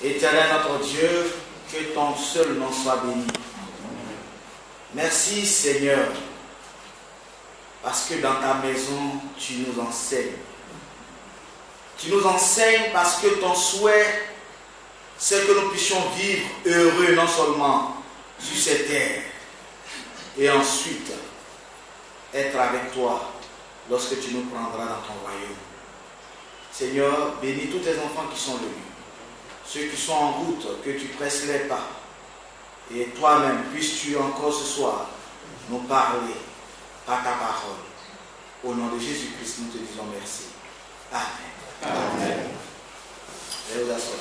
Éternel notre Dieu, que ton seul nom soit béni. Merci Seigneur, parce que dans ta maison, tu nous enseignes. Tu nous enseignes parce que ton souhait, c'est que nous puissions vivre heureux non seulement sur cette terre, et ensuite être avec toi lorsque tu nous prendras dans ton royaume. Seigneur, bénis tous tes enfants qui sont venus, ceux qui sont en route, que tu presses les pas. Et toi-même, puisses-tu encore ce soir nous parler par ta parole. Au nom de Jésus-Christ, nous te disons merci. Amen. Amen. Je vous assois.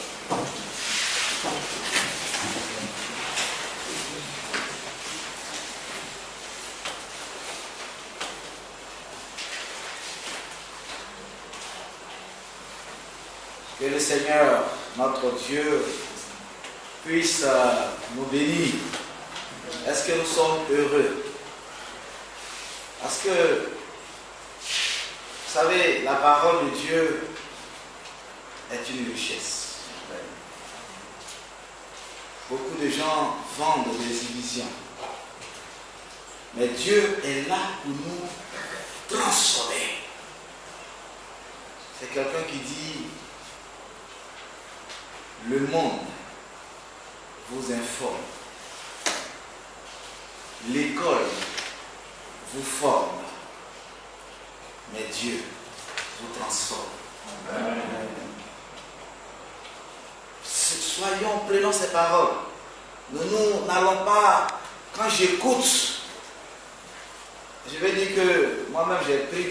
Que le Seigneur, notre Dieu, puisse nous bénir. Est-ce que nous sommes heureux? Parce que, vous savez, la parole de Dieu est une richesse. Beaucoup de gens vendent des illusions. Mais Dieu est là pour nous transformer. C'est quelqu'un qui dit, le monde vous informe. L'école vous forme. Mais Dieu vous transforme. Amen. Soyons, prenons ces paroles. Nous n'allons pas, quand j'écoute, je vais dire que moi-même j'ai pris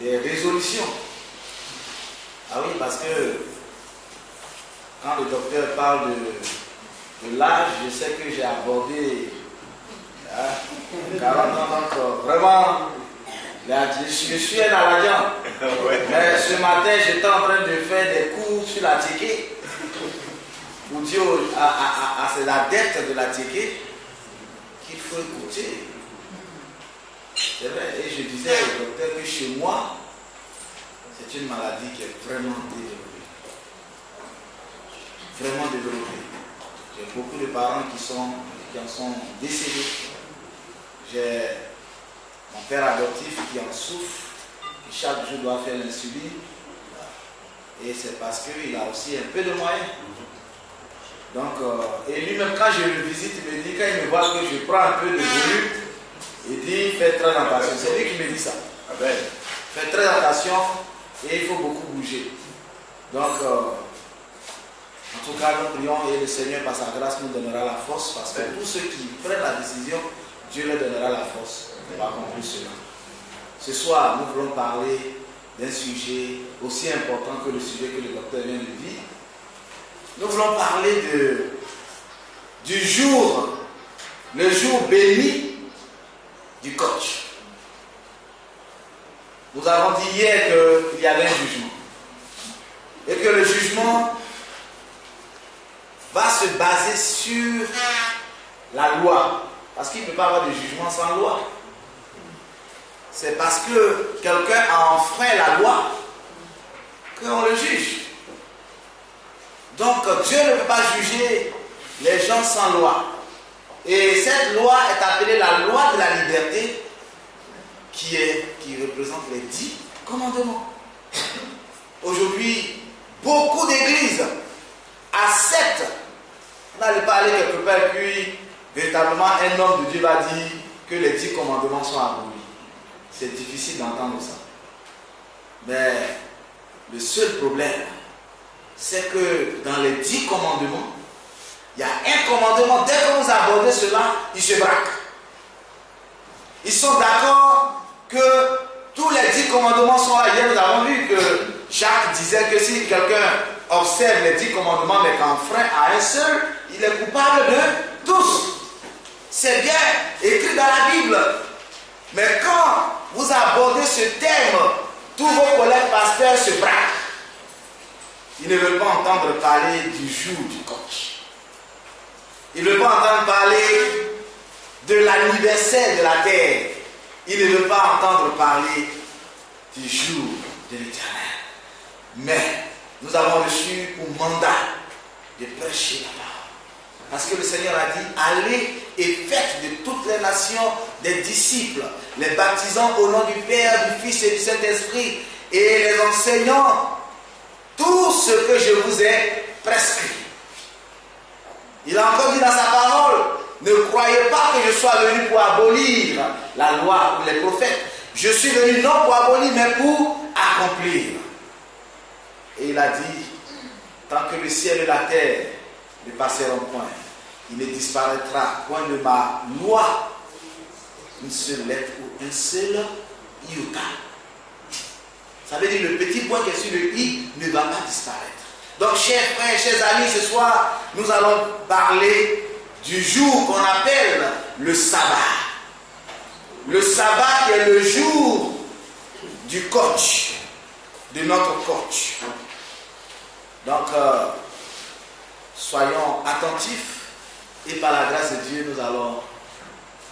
des résolutions. Ah oui, parce que quand le docteur parle de l'âge, je sais que j'ai abordé 40 ans, donc vraiment, je suis un Aladien. Mais ce matin, j'étais en train de faire des cours sur la ticket pour dire à ces adeptes de la ticket qu'il faut écouter. C'est vrai, et je disais au docteur que chez moi, c'est une maladie qui est vraiment développée. Vraiment développée. J'ai beaucoup de parents qui en sont décédés. J'ai mon père adoptif qui en souffre, qui chaque jour doit faire l'insuline. Et c'est parce qu'il a aussi un peu de moyens. Donc, et lui-même, quand je le visite, il me dit, quand il me voit que je prends un peu de volume, il dit, fais très attention. C'est lui qui me dit ça. Fais très attention et il faut beaucoup bouger. Donc, en tout cas, nous prions et le Seigneur, par sa grâce, nous donnera la force parce que tous ceux qui prennent la décision, Dieu leur donnera la force pour accomplir cela. Ce soir, nous voulons parler d'un sujet aussi important que le sujet que le docteur vient de dire. Nous voulons parler du jour, le jour béni du coach. Nous avons dit hier qu'il y avait un jugement. Et que le jugement va se baser sur la loi. Parce qu'il ne peut pas avoir de jugement sans loi. C'est parce que quelqu'un a enfreint la loi qu'on le juge. Donc Dieu ne peut pas juger les gens sans loi. Et cette loi est appelée la loi de la liberté qui représente les 10 commandements. Aujourd'hui, beaucoup d'églises acceptent. On n'allait pas aller quelque part puis véritablement un homme de Dieu va dire que les 10 commandements sont abolis. C'est difficile d'entendre ça. Mais le seul problème, c'est que dans les 10 commandements, il y a un commandement, dès que vous abordez cela, ils se braquent. Ils sont d'accord que tous les 10 commandements sont là. Hier, nous avons vu que Jacques disait que si quelqu'un observe les 10 commandements, mais qu'enfreint à un seul, il est coupable de tous. C'est bien écrit dans la Bible. Mais quand vous abordez ce thème, tous vos collègues pasteurs se braquent. Ils ne veulent pas entendre parler du jour du coach. Ils ne veulent pas entendre parler de l'anniversaire de la terre. Ils ne veulent pas entendre parler du jour de l'Éternel. Mais nous avons reçu pour mandat de prêcher la parole. Parce que le Seigneur a dit, allez et faites de toutes les nations des disciples, les baptisant au nom du Père, du Fils et du Saint-Esprit, et les enseignant tout ce que je vous ai prescrit. Il a encore dit dans sa parole, ne croyez pas que je sois venu pour abolir la loi ou les prophètes. Je suis venu non pour abolir, mais pour accomplir. Et il a dit, tant que le ciel et la terre ne passeront point, il ne disparaîtra point de ma loi une seule lettre ou un seul iota. Ça veut dire le petit point qui est sur le i ne va pas disparaître. Donc, chers frères, chers amis, ce soir, nous allons parler du jour qu'on appelle le sabbat. Le sabbat qui est le jour du coach, de notre coach. Donc, soyons attentifs et par la grâce de Dieu, nous allons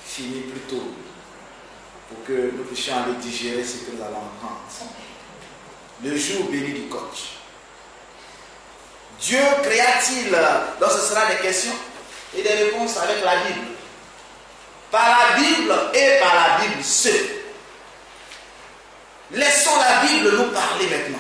finir plus tôt pour que nous puissions aller digérer ce que nous allons apprendre. Le jour béni du coach. Dieu créa-t-il, donc ce sera des questions et des réponses avec la Bible. Par la Bible et par la Bible seule. Laissons la Bible nous parler maintenant.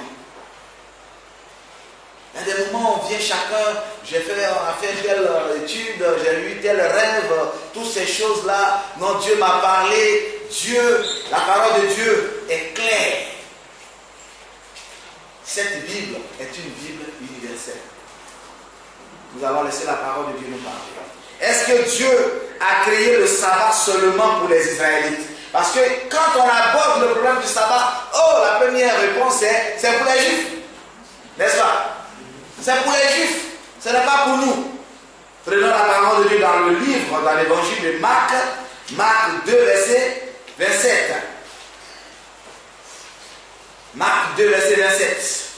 Il y a des moments où on vient chacun, on a fait telle étude, j'ai eu tel rêve, toutes ces choses-là. Non, Dieu m'a parlé. Dieu, la parole de Dieu est claire. Cette Bible est une Bible universelle. Nous allons laisser la parole de Dieu nous parler. Est-ce que Dieu a créé le sabbat seulement pour les Israélites? Parce que quand on aborde le problème du sabbat, la première réponse c'est pour les Juifs. N'est-ce pas? C'est pour les Juifs. Ce n'est pas pour nous. Prenons la parole de Dieu dans le livre, dans l'évangile de Marc, Marc 2, verset 27. Marc 2, verset 27.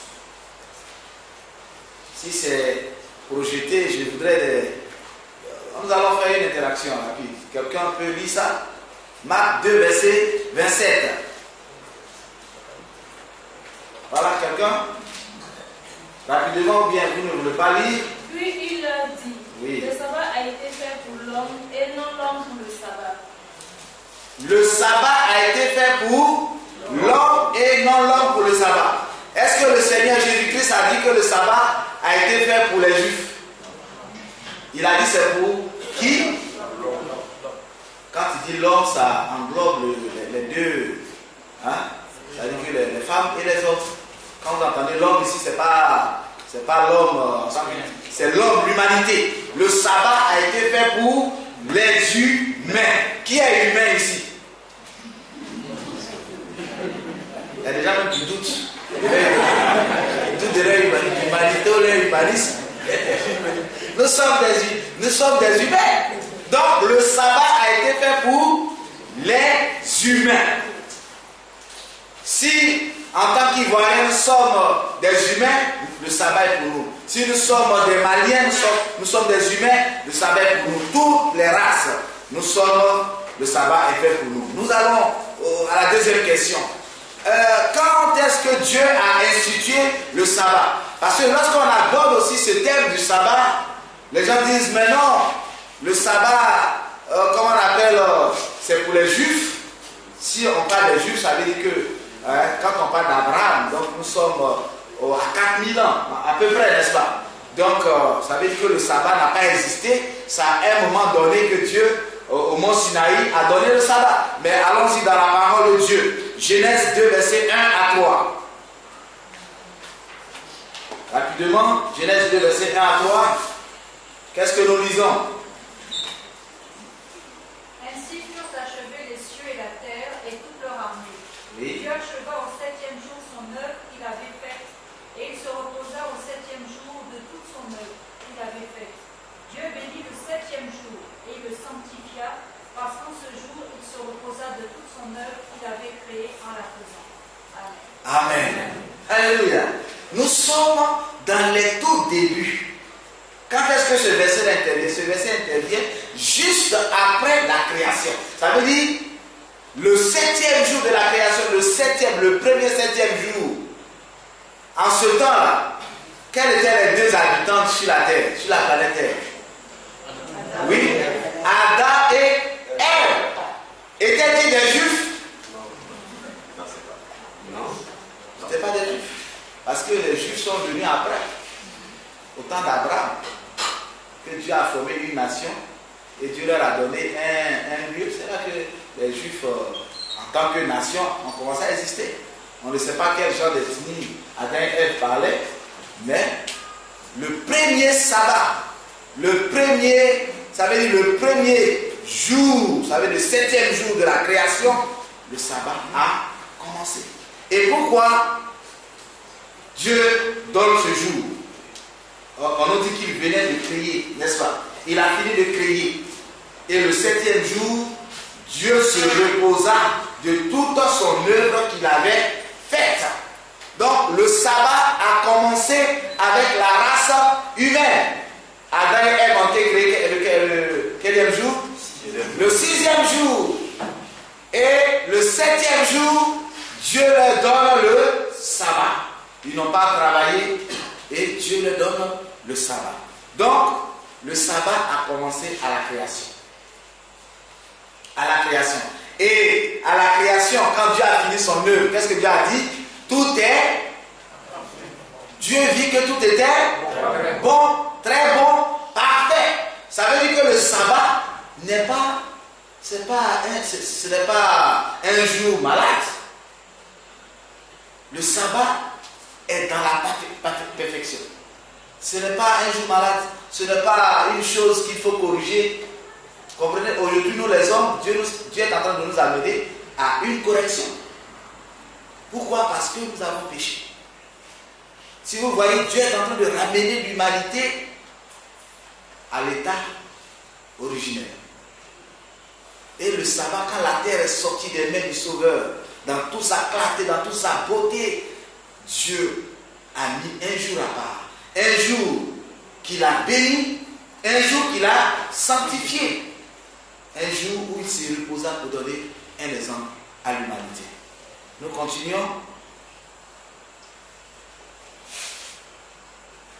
Si c'est projeté, je voudrais... Nous allons faire une interaction rapide. Quelqu'un peut lire ça? Marc 2, verset 27. Voilà, quelqu'un? Rapidement, ou bien vous ne voulez pas lire? Puis il leur dit, oui. Le sabbat a été fait pour l'homme et non l'homme pour le sabbat. Le sabbat a été fait pour l'homme et non l'homme pour le sabbat. Est-ce que le Seigneur Jésus-Christ a dit que le sabbat a été fait pour les Juifs? Il a dit c'est pour qui? Quand il dit l'homme, ça englobe les deux. Hein? C'est-à-dire que les femmes et les autres. Quand vous entendez l'homme ici, c'est pas l'homme, c'est l'homme, l'humanité. Le sabbat a été fait pour les humains. Qui est humain ici? Il y a des gens qui doutent. Tout de l'humanité ou l'humanisme. Nous sommes des humains. Donc le sabbat a été fait pour les humains. Si en tant qu'Ivoiriens nous sommes des humains, le sabbat est pour nous. Si nous sommes des Maliens, nous sommes des humains, le sabbat est pour nous. Toutes les races, le sabbat est fait pour nous. Nous allons à la deuxième question. Quand est-ce que Dieu a institué le sabbat? Parce que lorsqu'on aborde aussi ce thème du sabbat, les gens disent, mais non, le sabbat, comment on appelle, c'est pour les Juifs. Si on parle des Juifs, ça veut dire que quand on parle d'Abraham, donc nous sommes à 4000 ans, à peu près, n'est-ce pas? Donc, ça veut dire que le sabbat n'a pas existé. C'est à un moment donné que Dieu, au mont Sinaï, a donné le sabbat. Mais allons-y dans la parole de Dieu. Genèse 2, verset 1 à 3. Rapidement, Genèse 2, verset 1 à 3. Qu'est-ce que nous lisons? Ainsi furent achevés les cieux et la terre et toute leur armée. Oui. Dieu acheva au 7e jour son œuvre qu'il avait faite, et il se reposa au 7e jour de toute son œuvre qu'il avait faite. Dieu bénit le 7e jour et le sanctifia, parce qu'en ce jour il se reposa de toute son œuvre qu'il avait créée en la faisant. Amen. Amen. Alléluia. Nous sommes dans les tout débuts. Quand est-ce que ce verset intervient? Ce verset intervient juste après la création. Ça veut dire le 7e jour de la création, le premier 7e jour. En ce temps-là, quels étaient les deux habitants sur la terre, sur la planète Terre? Oui, Adam et Ève. Étaient-ils des juifs? Non, ce n'étaient pas des juifs. Parce que les juifs sont venus après, au temps d'Abraham, que Dieu a formé une nation et Dieu leur a donné un lieu. C'est là que les juifs, en tant que nation, ont commencé à exister. On ne sait pas quel genre d'ethnie Adam et Ève parlaient, mais le premier sabbat, ça veut dire le premier jour, ça veut dire le 7e jour de la création, le sabbat a commencé. Et pourquoi Dieu donne ce jour? On nous dit qu'il venait de créer, n'est-ce pas? Il a fini de créer. Et le 7e jour, Dieu se reposa de toute son œuvre qu'il avait faite. Donc le sabbat a commencé avec la race humaine. Adam et Ève ont été créés quel jour? Le 6e jour. Et le 7e jour, Dieu leur donne le sabbat. Ils n'ont pas travaillé et Dieu leur donne le sabbat. Donc, le sabbat a commencé à la création. À la création. Et à la création, quand Dieu a fini son œuvre, qu'est-ce que Dieu a dit? Tout est. Dieu vit que tout était bon, très bon, parfait. Ça veut dire que le sabbat n'est pas, ce n'est pas un jour malade. Le sabbat est dans la perfection. Ce n'est pas un jour malade, ce n'est pas une chose qu'il faut corriger. Comprenez, aujourd'hui nous les hommes, Dieu est en train de nous amener à une correction. Pourquoi? Parce que nous avons péché. Si vous voyez, Dieu est en train de ramener l'humanité à l'état originel. Et le sabbat, quand la terre est sortie des mains du Sauveur, dans toute sa clarté, dans toute sa beauté, Dieu a mis un jour à part. Un jour qu'il a béni, un jour qu'il a sanctifié. Un jour où il se reposa pour donner un exemple à l'humanité. Nous continuons.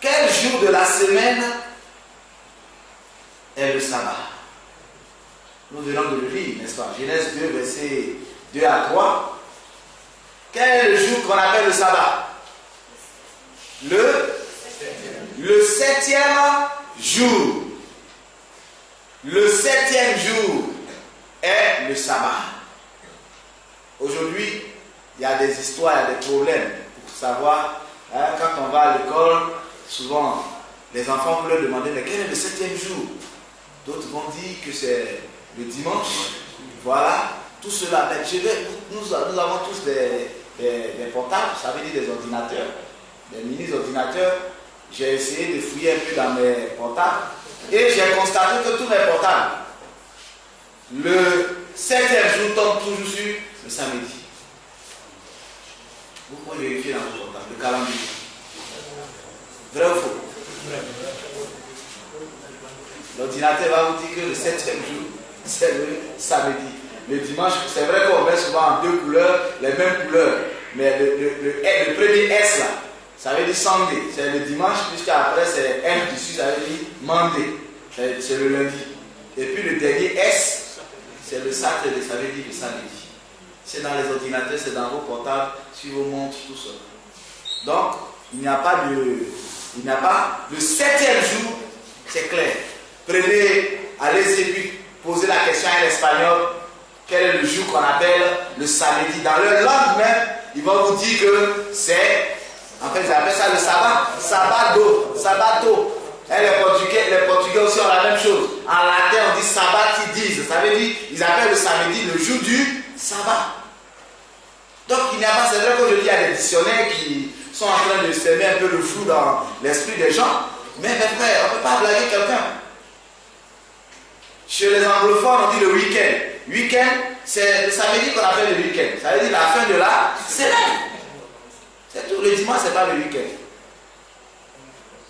Quel jour de la semaine est le sabbat? Nous venons de le lire, n'est-ce pas? Genèse 2, versets 2 à 3. Quel est le jour qu'on appelle le sabbat? Le 7e jour. Le 7e jour est le sabbat. Aujourd'hui, il y a des histoires, il y a des problèmes pour savoir. Quand on va à l'école, souvent les enfants vont leur demander mais quel est le 7e jour? D'autres vont dire que c'est le dimanche. Voilà, tout cela. Nous avons tous des portables, ça veut dire des ordinateurs, des mini-ordinateurs. J'ai essayé de fouiller un peu dans mes portables et j'ai constaté que tous mes portables, le 7e jour tombe toujours sur le samedi. Vous pouvez vérifier dans vos portables, le calendrier. Vrai ou faux? L'ordinateur va vous dire que le 7e jour, c'est le samedi. Le dimanche, c'est vrai qu'on met souvent en 2 couleurs, les mêmes couleurs. Mais le premier S là, ça veut dire Sunday, c'est le dimanche, puisqu'après c'est M dessus, ça veut dire Monday, c'est le lundi. Et puis le dernier S, c'est le Saturday, ça veut dire le samedi. C'est dans les ordinateurs, c'est dans vos portables, sur vos montres, tout ça. Donc, il n'y a pas le 7e jour, c'est clair. Prenez, allez-y et puis posez la question à l'espagnol, quel est le jour qu'on appelle le samedi. Dans leur langue même, ils vont vous dire que c'est, en fait, ils appellent ça le sabbat, sabbato. Et les Portugais aussi ont la même chose. En latin, on dit sabbatidis. Ça veut dire, ils appellent le samedi le jour du sabbat. Donc, il n'y a pas, c'est vrai qu'aujourd'hui, il y a des dictionnaires qui sont en train de semer un peu le flou dans l'esprit des gens. Mais mes frères, on ne peut pas blaguer quelqu'un. Chez les anglophones, on dit le week-end. Week-end, c'est le samedi qu'on appelle le week-end. Ça veut dire la fin de la semaine. C'est tout. Le dimanche, ce n'est pas le week-end.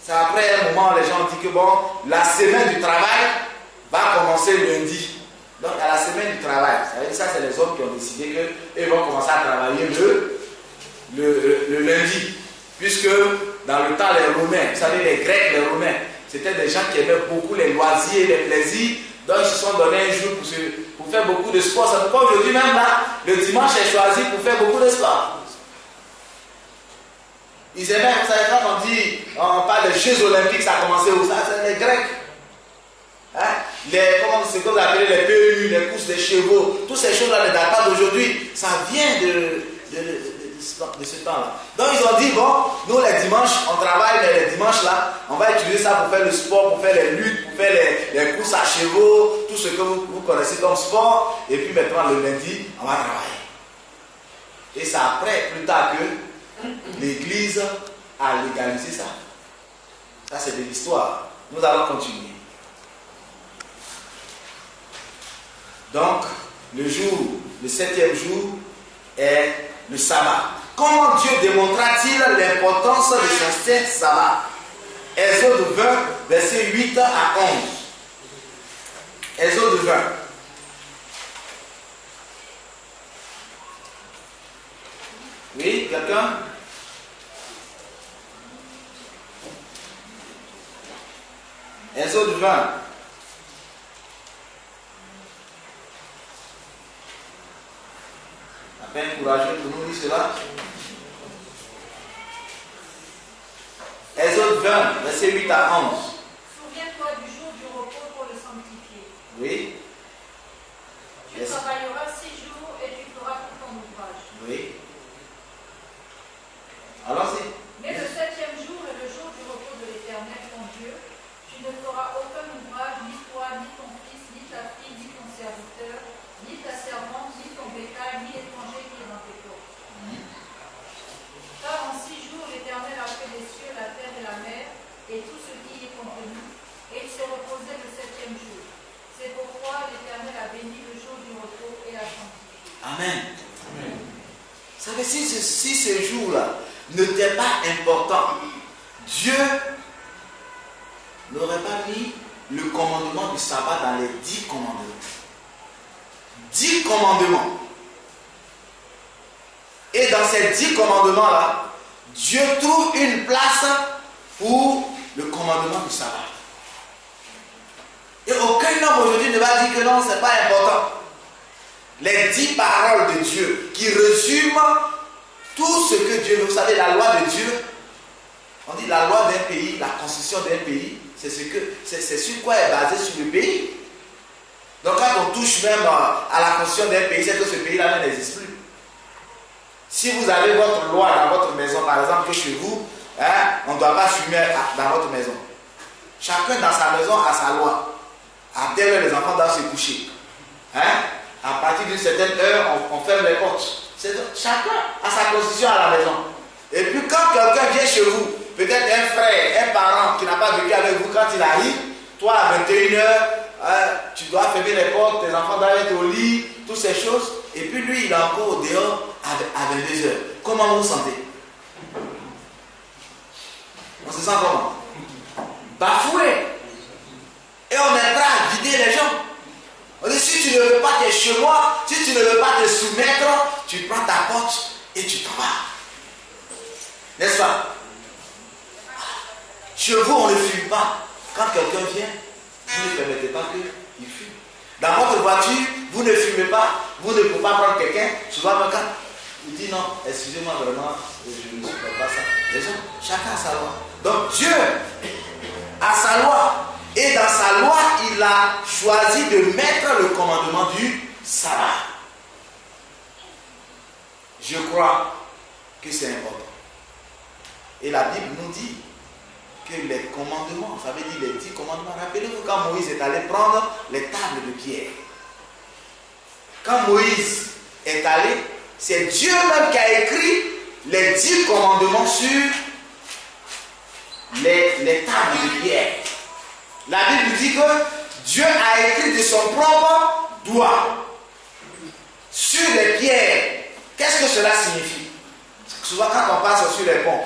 C'est après un moment, les gens disent que bon, la semaine du travail va commencer lundi. Donc, à la semaine du travail, ça veut dire ça, c'est les hommes qui ont décidé qu'ils vont commencer à travailler le lundi. Puisque dans le temps, les Romains, vous savez, les Grecs, les Romains, c'était des gens qui aimaient beaucoup les loisirs, les plaisirs. Donc ils se sont donné un jour pour faire beaucoup de sport. C'est pourquoi aujourd'hui même là, le dimanche est choisi pour faire beaucoup de sport. Ils aimaient, vous savez, quand on parle des Jeux Olympiques, ça a commencé où ça? C'est les Grecs. Hein? Comment c'est qu'on appelle les PMU, les courses des chevaux, toutes ces choses-là ne datent pas d'aujourd'hui. Ça vient de ce temps-là. Donc ils ont dit, bon, nous les dimanches, on travaille, mais les dimanches là, on va utiliser ça pour faire le sport, pour faire les luttes, pour faire les courses à chevaux, tout ce que vous connaissez comme sport. Et puis maintenant le lundi, on va travailler. Et c'est après, plus tard, que l'Église a légalisé ça. Ça c'est de l'histoire. Nous allons continuer. Donc, le 7e jour est le sabbat. Comment Dieu démontra-t-il l'importance de son saint sabbat? Exode 20, versets 8 à 11. Exode 20. Oui, quelqu'un? Exode 20. Courageux pour nous dire cela. Exode 20, verset 8 à 11. Souviens-toi du jour du repos pour le sanctifier. Oui. Tu travailleras 6 jours et tu feras tout ton ouvrage. Oui. Allons-y. Mais le 7e jour est le jour du repos de l'Éternel, ton Dieu. Tu ne feras aucun ouvrage, ni toi, ni ton fils, ni ta fille, ni ton serviteur, ni ta servante, ni ton bétail, ni l'étranger qui est dans tes portes. Car en 6 jours, l'Éternel a fait les cieux, la terre et la mer, et tout ce qui y est contenu, et il se reposait le 7e jour. C'est pourquoi l'Éternel a béni le jour du repos et l'a sanctifié. Amen. Amen. Vous savez, si ce jour-là n'était pas important, Dieu n'aurait pas mis le commandement du sabbat dans les 10 commandements. 10 commandements. Et dans ces 10 commandements-là, Dieu trouve une place pour le commandement du sabbat. Et aucun homme aujourd'hui ne va dire que non, ce n'est pas important. Les 10 paroles de Dieu qui résument tout ce que Dieu veut. Vous savez, la loi de Dieu, on dit la loi d'un pays, la constitution d'un pays, c'est sur quoi est basé sur le pays. Donc quand on touche même à la constitution d'un pays, c'est que ce pays-là n'existe plus. Si vous avez votre loi dans votre maison, par exemple, que chez vous, on ne doit pas fumer dans votre maison. Chacun dans sa maison a sa loi. À telle heure, les enfants doivent se coucher. À partir d'une certaine heure, on ferme les portes. Chacun a sa constitution à la maison. Et puis quand quelqu'un vient chez vous, peut-être un frère, un parent qui n'a pas vécu avec vous, quand il arrive, toi à 21h, tu dois fermer les portes, tes enfants doivent être au lit, toutes ces choses. Et puis lui, il est encore au dehors à 22h. Comment vous vous sentez? On se sent comment? Bafoué. Et on est prêt à vider les gens. On dit, si tu ne veux pas t'es chez moi, si tu ne veux pas te soumettre, tu prends ta porte et tu t'en vas. N'est-ce pas? Chez vous, on ne fume pas. Quand quelqu'un vient, vous ne permettez pas qu'il fume. Dans votre voiture, vous ne fumez pas, vous ne pouvez pas prendre quelqu'un. Souvent, quand il dit non, excusez-moi vraiment, je ne supporte pas ça. Les gens, chacun a sa loi. Donc Dieu a sa loi. Et dans sa loi, il a choisi de mettre le commandement du sabbat. Je crois que c'est important. Et la Bible nous dit que les commandements, ça veut dire les 10 commandements. Rappelez-vous quand Moïse est allé prendre les tables de pierre. Quand Moïse est allé, c'est Dieu même qui a écrit les 10 commandements sur les tables de pierre. La Bible dit que Dieu a écrit de son propre doigt sur les pierres. Qu'est-ce que cela signifie? Souvent quand on passe sur les ponts,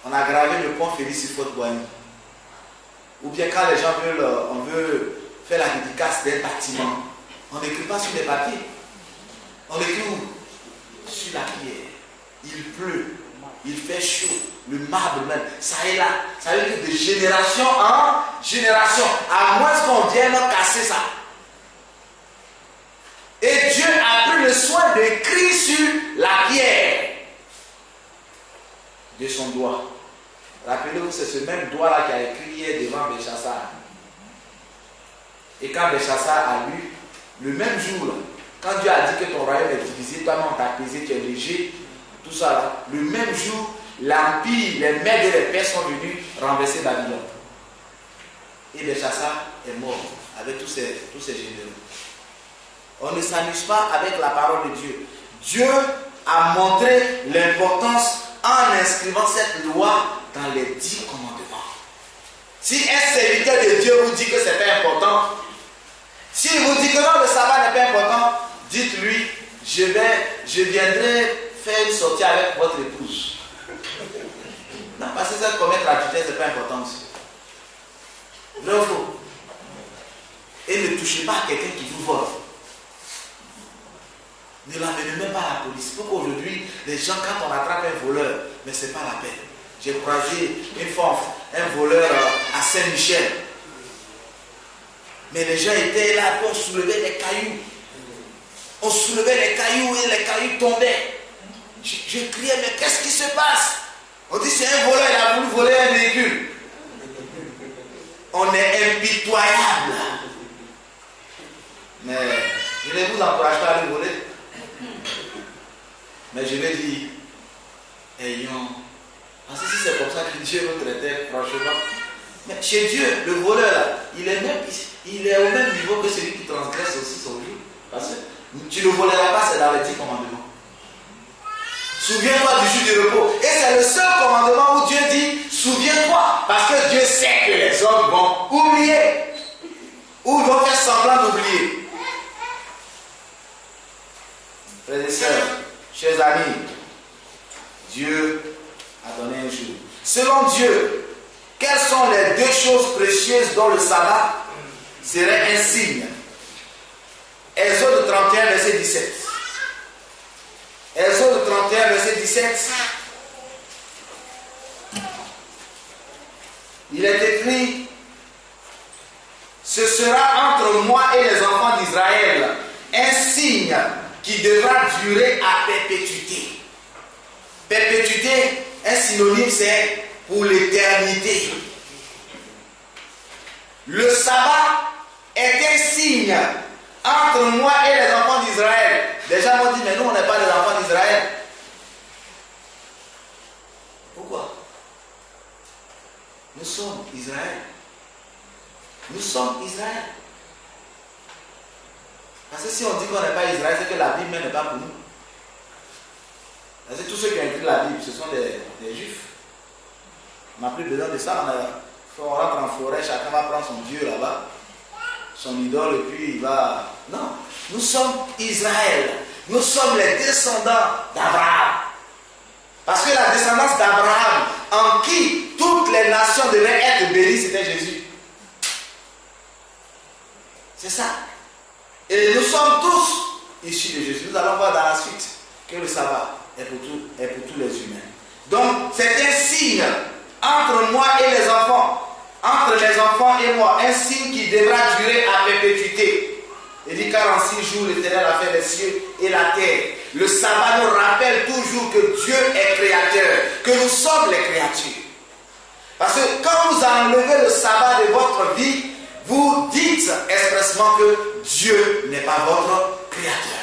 on a gravé le pont Félix Houphouët-Boigny. Ou bien quand les gens on veut faire la dédicace d'un bâtiment, on n'écrit pas sur les papiers. On écrit où? Sur la pierre. Il pleut. il fait chaud. Le marbre même, ça est là. Ça veut dire de génération en génération. À moins qu'on vienne casser ça. Et Dieu a pris le soin d'écrire sur la pierre de son doigt. Rappelez-vous, c'est ce même doigt-là qui a écrit hier devant Belchassar. Et quand Belchassar a lu, le même jour, là, quand Dieu a dit que ton royaume est divisé, toi-même on t'a apaisé, tu es léger, tout ça là, le même jour, l'empire, les Mèdes et les Perses sont venus renverser Babylone. Et Belchassar est mort avec tous ces généraux. On ne s'amuse pas avec la parole de Dieu. Dieu a montré l'importance en inscrivant cette loi dans les 10 commandements. Si un serviteur de Dieu vous dit que ce n'est pas important, s'il vous dit que non, le sabbat n'est pas important, dites-lui, je viendrai faire une sortie avec votre épouse. Non, parce que ça, commettre l'adultère, ce n'est pas important aussi. Vrai ou faux? Et ne touchez pas à quelqu'un qui vous vole. Ne l'amenez même pas à la police. Pourquoi aujourd'hui, les gens, quand on attrape un voleur, mais ce n'est pas la peine. J'ai croisé une fois un voleur à Saint-Michel. Mais les gens étaient là pour soulever les cailloux. On soulevait les cailloux et les cailloux tombaient. Je criais, mais qu'est-ce qui se passe? On dit, c'est un voleur, il a voulu voler un véhicule. On est impitoyable. Mais je ne vous encourage pas à le voler. Mais je vais dire, ayons. Parce que si c'est comme ça que Dieu nous traitait, franchement. Mais chez Dieu, le voleur, là, il est au même niveau que celui qui transgresse aussi son jour. Parce que tu ne voleras pas, c'est dans les 10 commandements. Souviens-toi du jour du repos. Et c'est le seul commandement où Dieu dit, souviens-toi. Parce que Dieu sait que les hommes vont oublier. Ou vont faire semblant d'oublier. Frères et sœurs, chers amis, Dieu a donné un jour. Selon Dieu, quelles sont les 2 choses précieuses dont le sabbat serait un signe? Exode 31, verset 17. Exode 31, verset 17. Il est écrit, ce sera entre moi et les enfants d'Israël un signe qui devra durer à perpétuité. Perpétuité, un synonyme, c'est pour l'éternité. Le sabbat est un signe entre moi et les enfants d'Israël. Les gens m'ont dit, mais nous, on n'est pas les enfants d'Israël. Pourquoi? Nous sommes Israël. Nous sommes Israël. Parce que si on dit qu'on n'est pas Israël, c'est que la Bible n'est pas pour nous. Parce que tous ceux qui ont écrit la Bible, ce sont des Juifs. On n'a plus besoin de ça. On rentre en forêt, chacun va prendre son Dieu là-bas, son idole, et puis il va... Non, nous sommes Israël. Nous sommes les descendants d'Abraham. Parce que la descendance d'Abraham, en qui toutes les nations devaient être bénies, c'était Jésus. C'est ça. Et nous sommes tous issus de Jésus. Nous allons voir dans la suite que le sabbat est pour tous les humains. Donc, c'est un signe entre moi et les enfants, entre les enfants et moi, un signe qui devra durer à perpétuité. Il dit 46 jours, l'Éternel a fait les cieux et la terre. Le sabbat nous rappelle toujours que Dieu est créateur, que nous sommes les créatures. Parce que quand vous enlevez le sabbat de votre vie, vous dites expressement que Dieu n'est pas votre créateur.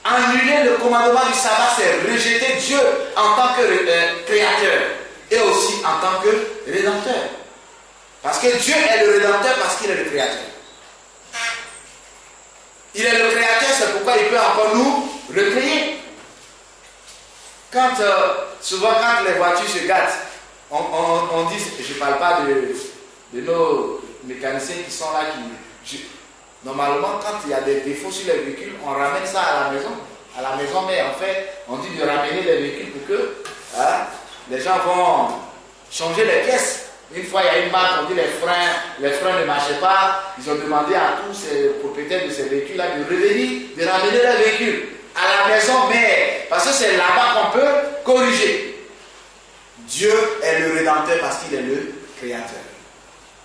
Annuler le commandement du sabbat, c'est rejeter Dieu en tant que créateur et aussi en tant que rédempteur. Parce que Dieu est le rédempteur parce qu'il est le créateur. Il est le créateur, c'est pourquoi il peut encore nous recréer. Souvent quand les voitures se gâtent, on dit, je ne parle pas de nos mécaniciens qui sont là, normalement quand il y a des défauts sur les véhicules, on ramène ça à la maison, mais en fait, on dit de ramener les véhicules pour que les gens vont changer les pièces. Une fois, il y a une marque, on dit les freins ne marchaient pas. Ils ont demandé à tous ces propriétaires de ces véhicules-là de revenir, de ramener leurs véhicules à la maison, mais Parce que c'est là-bas qu'on peut corriger. Dieu est le Rédempteur parce qu'il est le Créateur.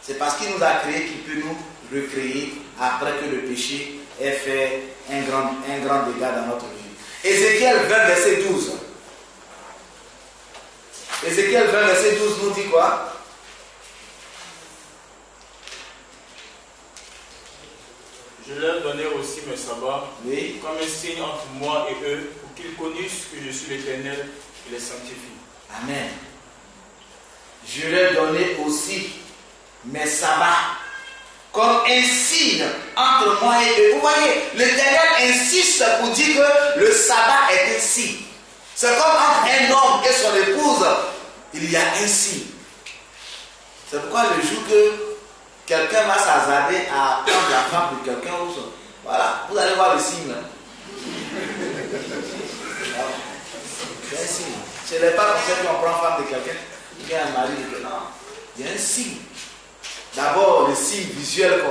C'est parce qu'il nous a créés qu'il peut nous recréer après que le péché ait fait un grand dégât dans notre vie. Ézéchiel 20, verset 12. Ézéchiel 20, verset 12 nous dit quoi? Je leur donnais aussi mes sabbats, Oui. comme un signe entre moi et eux, pour qu'ils connaissent que je suis l'Éternel et les sanctifie. Amen. Je leur donnais aussi mes sabbats comme un signe entre moi et eux. Vous voyez, l'Éternel insiste pour dire que le sabbat est un signe. C'est comme entre un homme et son épouse, il y a un signe. C'est pourquoi le jour que quelqu'un va s'hasarder à prendre la femme de quelqu'un, voilà, vous allez voir le signe là. C'est un signe. Ce n'est pas comme ça qu'on prend femme de quelqu'un, il y a un mari de quelqu'un. Non, il y a un signe. D'abord, le signe visuel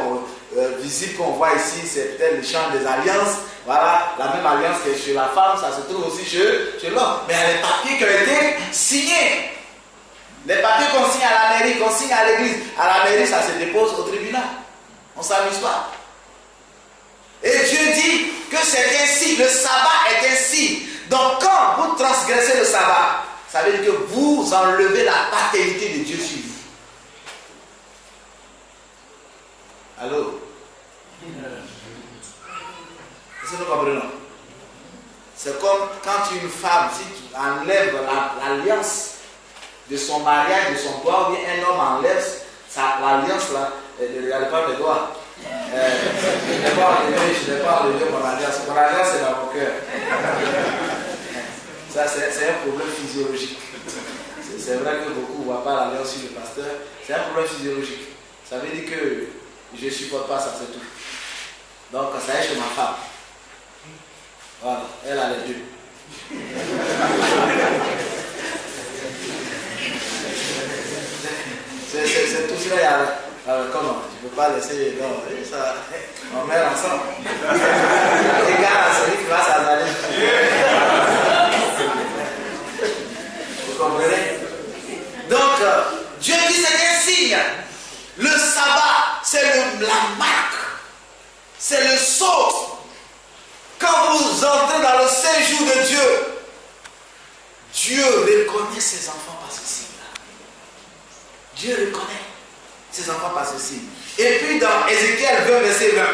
visible qu'on voit ici, c'est peut-être le champ des alliances. Voilà, la même alliance que chez la femme, ça se trouve aussi chez l'homme. Mais il y a les papiers qui ont été signés. Les papiers qu'on signe à la mairie, qu'on signe à l'église. À la mairie, ça se dépose au tribunal. On ne s'amuse pas. Et Dieu dit que c'est un signe. Le sabbat est un signe. Donc quand vous transgressez le sabbat, ça veut dire que vous enlevez la paternité de Dieu sur vous. Allô? Est-ce que nous comprenons? C'est comme quand une femme, si tu enlèves l'alliance de son mariage, de son doigt, ou bien un homme enlève l'alliance là, ne regardez pas mes doigts. Je n'ai pas enlevé mon alliance. Mon alliance c'est dans mon cœur. Ça c'est un problème physiologique. C'est vrai que beaucoup ne voient pas l'alliance sur le pasteur. C'est un problème physiologique. Ça veut dire que je ne supporte pas ça, c'est tout. Donc ça est chez ma femme. Voilà, elle a les deux. C'est tout cela, il y a comment? Tu ne peux pas laisser. Non, ça, on met ensemble. Regarde celui qui va s'adapter. Vous comprenez? Donc, Dieu dit c'est un signe. Le sabbat, c'est la marque. C'est le sceau. Quand vous entrez dans le séjour de Dieu, Dieu reconnaît ses enfants par ce signe-là. Dieu reconnaît ses enfants par ce signe. Et puis dans Ézéchiel 20, verset 20.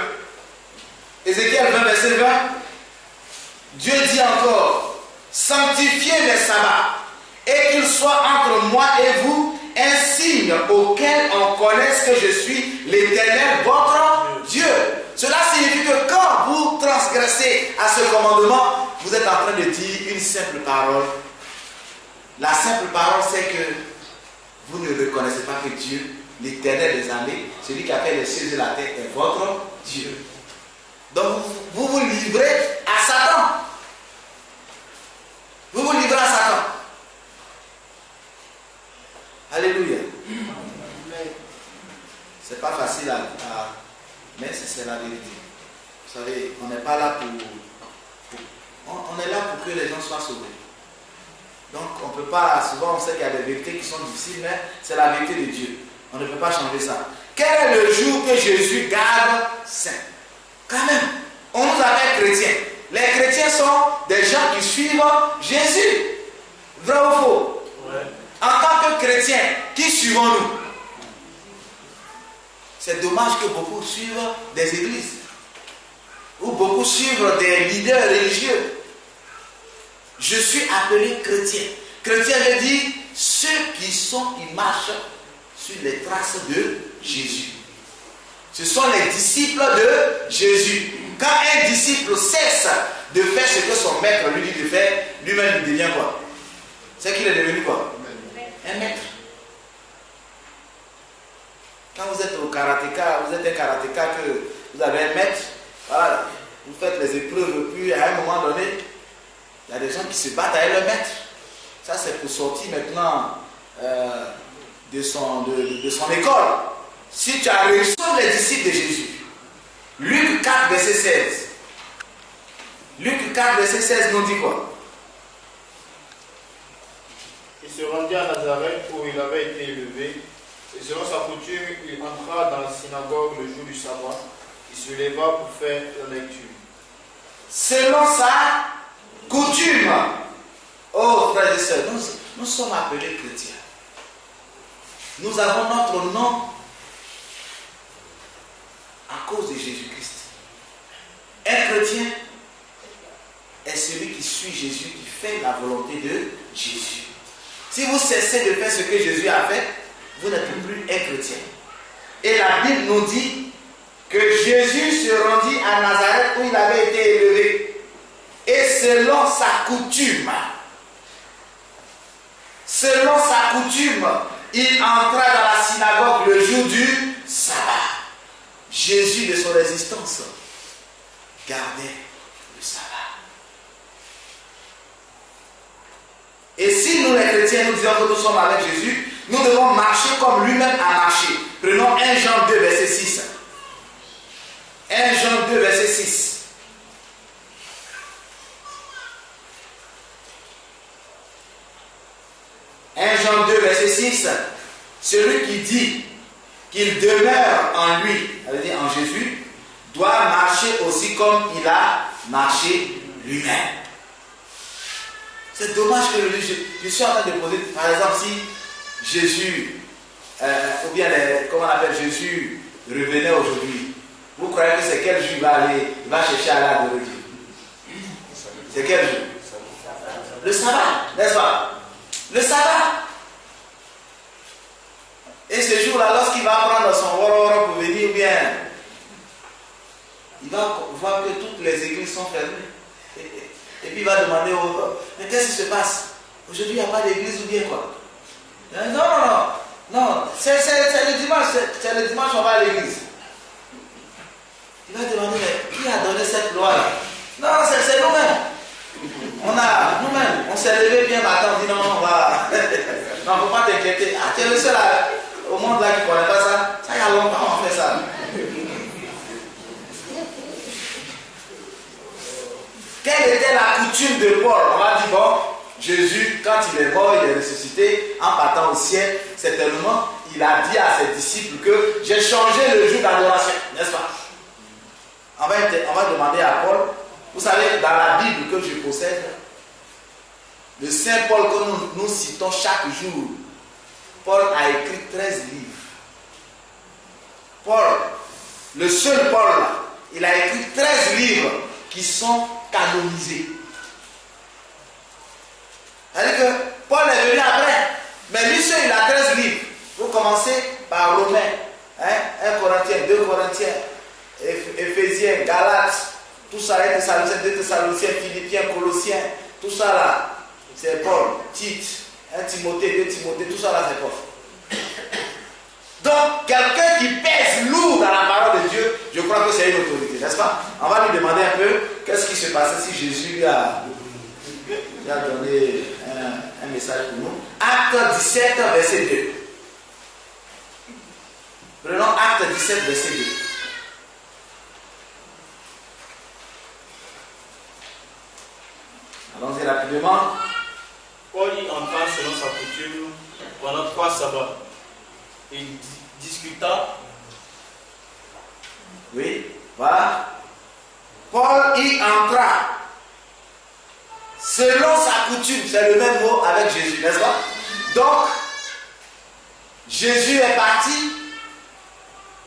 Ézéchiel 20, verset 20. Dieu dit encore, sanctifiez les sabbats et qu'il soit entre moi et vous un signe auquel on connaisse que je suis l'Éternel, votre Dieu. Cela signifie que quand vous transgressez à ce commandement, vous êtes en train de dire une simple parole. La simple parole, c'est que vous ne reconnaissez pas que Dieu, l'Éternel des armées, celui qui a fait les cieux et la terre, est votre Dieu. Donc vous vous livrez à Satan. Vous vous livrez à Satan. Alléluia. C'est pas facile mais c'est la vérité. Vous savez, on n'est pas là on est là pour que les gens soient sauvés. Donc on ne peut pas, souvent on sait qu'il y a des vérités qui sont difficiles, mais c'est la vérité de Dieu. On ne peut pas changer ça. Quel est le jour que Jésus garde saint? Quand même, on nous appelle chrétiens. Les chrétiens sont des gens qui suivent Jésus. Vrai ou faux? Ouais. En tant que chrétiens, qui suivons-nous? C'est dommage que beaucoup suivent des églises. Ou beaucoup suivent des leaders religieux. Je suis appelé chrétien. Chrétien veut dire ceux qui marchent sur les traces de Jésus. Ce sont les disciples de Jésus. Quand un disciple cesse de faire ce que son maître lui dit de faire, lui-même il devient quoi? C'est qu'il est devenu quoi? Un maître. Quand vous êtes au karatéka, vous êtes un karatéka que vous avez un maître, voilà, vous faites les épreuves, puis à un moment donné, il y a des gens qui se battent avec le maître. Ça c'est pour sortir maintenant de son école. Si tu as réussi, sont les disciples de Jésus. Luc 4, verset 16. Luc 4, verset 16 nous dit quoi? il se rendit à Nazareth où il avait été élevé. Et selon sa coutume, il entra dans la synagogue le jour du sabbat. Il se leva pour faire la lecture. Selon sa coutume. Oh, frères et sœurs, nous sommes appelés chrétiens. Nous avons notre nom à cause de Jésus-Christ. Un chrétien est celui qui suit Jésus, qui fait la volonté de Jésus. Si vous cessez de faire ce que Jésus a fait, vous n'êtes plus un chrétien. Et la Bible nous dit que Jésus se rendit à Nazareth où il avait été élevé. Et selon sa coutume, il entra dans la synagogue le jour du sabbat. Jésus de son existence gardait le sabbat. Et si nous les chrétiens nous disons que nous sommes avec Jésus, nous devons marcher comme lui-même a marché. Prenons 1 Jean 2 verset 6. 1 Jean 2 verset 6. 1 Jean 2 verset 6. Celui qui dit qu'il demeure en lui, ça veut dire en Jésus, doit marcher aussi comme il a marché lui-même. C'est dommage que je suis en train de poser, par exemple, si Jésus, ou bien, comment on appelle, Jésus revenait aujourd'hui, vous croyez que c'est quel jour il va chercher à l'adorer Dieu? C'est quel jour? Le sabbat, n'est-ce pas? Le sabbat. Et ce jour-là, lorsqu'il va prendre son woro pour venir, ou bien, il va voir que toutes les églises sont fermées. Et puis il va demander aux autres, mais qu'est-ce qui se passe? Aujourd'hui, il n'y a pas d'église ou bien quoi? Non, c'est le dimanche, on va à l'église. Il va demander, mais qui a donné cette loi-là? Non, c'est nous-mêmes. Nous-mêmes, on s'est levé bien matin, on dit non, on va. Non, il ne faut pas t'inquiéter. Ah, tu es le seul au monde là qui ne connaît pas ça. Ça, il y a longtemps, on fait ça. Quelle était la coutume de Paul? On va dire, bon, Jésus, quand il est mort, il est ressuscité, en partant au ciel, certainement, il a dit à ses disciples que j'ai changé le jour d'adoration, n'est-ce pas? On va demander à Paul, vous savez, dans la Bible que je possède, le Saint Paul que nous citons chaque jour, Paul a écrit 13 livres. Paul, le seul Paul là, il a écrit 13 livres qui sont canonisés. C'est-à-dire que Paul est venu après, mais lui seul il a 13 livres. Vous commencez par Romains, 1 Corinthiens, 2 Corinthiens, Éphésiens, Galates, tout ça, 1 Thessaloniciens, 2 Thessaloniciens, Philippiens, Colossiens, tout ça là, c'est Paul, Tite, 1 Timothée, 2 Timothée, tout ça là c'est Paul. Donc, quelqu'un qui pèse lourd dans la parole de Dieu, je crois que c'est une autorité, n'est-ce pas? On va lui demander un peu qu'est-ce qui se passait si Jésus lui a donné un message pour nous. Acte 17, verset 2. Prenons Acte 17, verset 2. Allons-y rapidement. Paul y entra selon sa coutume pendant 3 sabbats. Il discuta. Oui, voilà. Paul y entra selon sa coutume. C'est le même mot avec Jésus, n'est-ce pas? Donc, Jésus est parti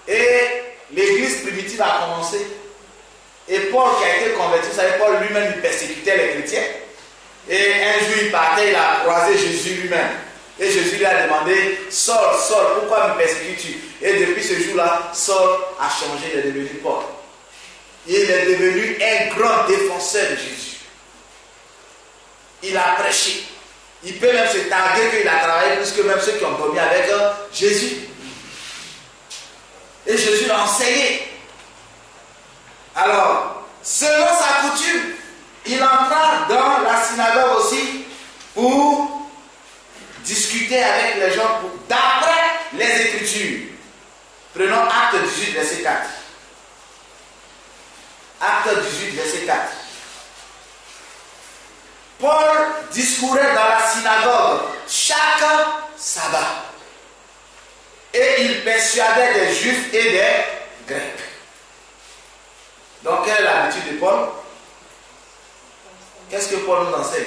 et l'église primitive a commencé. Et Paul qui a été converti, vous savez, Paul lui-même il persécutait les chrétiens. Et un jour il partait, il a croisé Jésus lui-même. Et Jésus lui a demandé, Saul, Saul, pourquoi me persécutes-tu? Et depuis ce jour-là, Saul a changé, il est devenu Paul. Il est devenu un grand défenseur de Jésus. Il a prêché. Il peut même se targuer qu'il a travaillé plus que même ceux qui ont dormi avec Jésus. Et Jésus l'a enseigné. Alors, selon sa coutume, il entra dans la synagogue aussi pour discuter avec les gens d'après les Écritures. Prenons Acte 18, verset 4. Acte 18, verset 4. Paul discourait dans la synagogue chaque sabbat. Et il persuadait des Juifs et des Grecs. Donc, quelle est l'habitude de Paul? Qu'est-ce que Paul nous enseigne?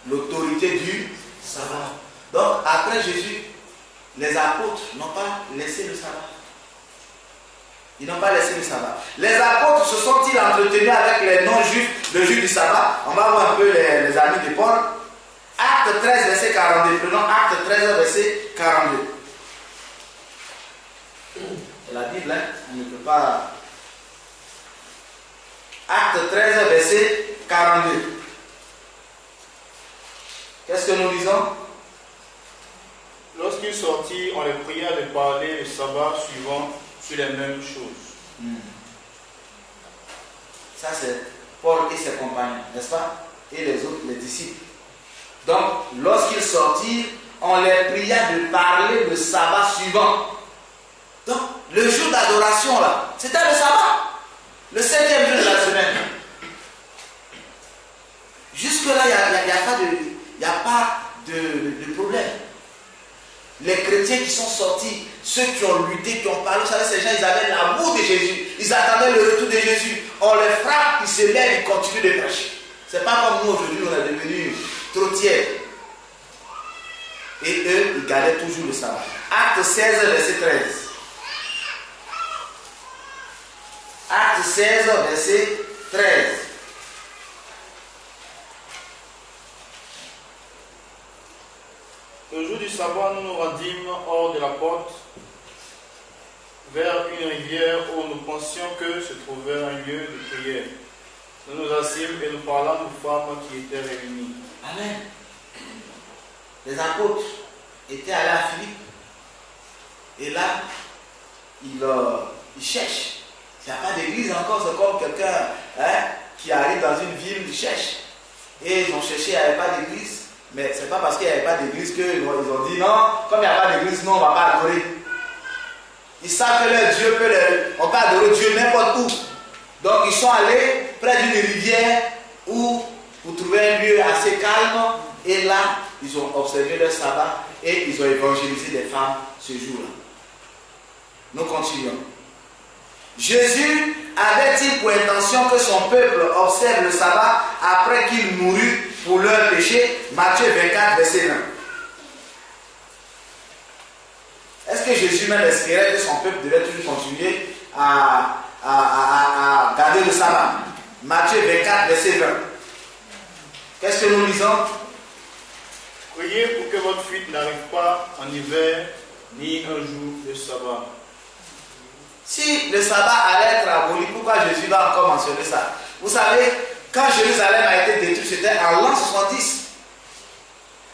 L'autorité du sabbat. Donc, après Jésus, les apôtres n'ont pas laissé le sabbat. Ils n'ont pas laissé le sabbat. Les apôtres se sont-ils entretenus avec les non-juifs le jour du sabbat? On va voir un peu les amis de Paul. Acte 13, verset 42. Prenons Acte 13, verset 42. C'est la Bible, hein? On ne peut pas... Acte 13, verset 42. Qu'est-ce que nous lisons? Lorsqu'ils sortirent, on les pria de parler le sabbat suivant sur les mêmes choses. Ça, c'est Paul et ses compagnons, n'est-ce pas? Et les autres, les disciples. Donc, lorsqu'ils sortirent, on les pria de parler le sabbat suivant. Donc, le jour d'adoration, là, c'était le sabbat. Le 7e jour de la semaine. Jusque-là, il n'y a pas de problème. Les chrétiens qui sont sortis, ceux qui ont lutté, qui ont parlé, vous savez, ces gens, ils avaient l'amour de Jésus. Ils attendaient le retour de Jésus. On les frappe, ils se lèvent, ils continuent de prêcher. C'est pas comme nous aujourd'hui, on est devenus trop tiers. Et eux, ils gardaient toujours le sabbat. Acte 16, verset 13. Acte 16, verset 13. Le jour du sabbat, nous nous rendîmes hors de la porte, vers une rivière où nous pensions que se trouvait un lieu de prière. Nous nous assîmes et nous parlâmes aux femmes qui étaient réunies. Amen. Les apôtres étaient allés à Philippe. Et là, ils cherchent. Il n'y a pas d'église encore, c'est comme quelqu'un qui arrive dans une ville, il cherche. Et ils ont cherché, il n'y avait pas d'église. Mais ce n'est pas parce qu'il n'y avait pas d'église qu'ils ont dit non, comme il n'y a pas d'église, non, on ne va pas adorer. Ils savent que leur Dieu on peut adorer Dieu n'importe où. Donc ils sont allés près d'une rivière où pour trouver un lieu assez calme. Et là, ils ont observé leur sabbat et ils ont évangélisé des femmes ce jour-là. Nous continuons. Jésus avait-il pour intention que son peuple observe le sabbat après qu'il mourut pour leurs péchés? Matthieu 24, verset 20. Est-ce que Jésus même espérait que son peuple devait toujours continuer à garder le sabbat? Matthieu 24, verset 20. Qu'est-ce que nous lisons? Priez pour que votre fuite n'arrive pas en hiver, ni un jour de sabbat. Si le sabbat allait être aboli, pourquoi Jésus va encore mentionner ça? Vous savez, quand Jérusalem a été détruite, c'était en l'an 70.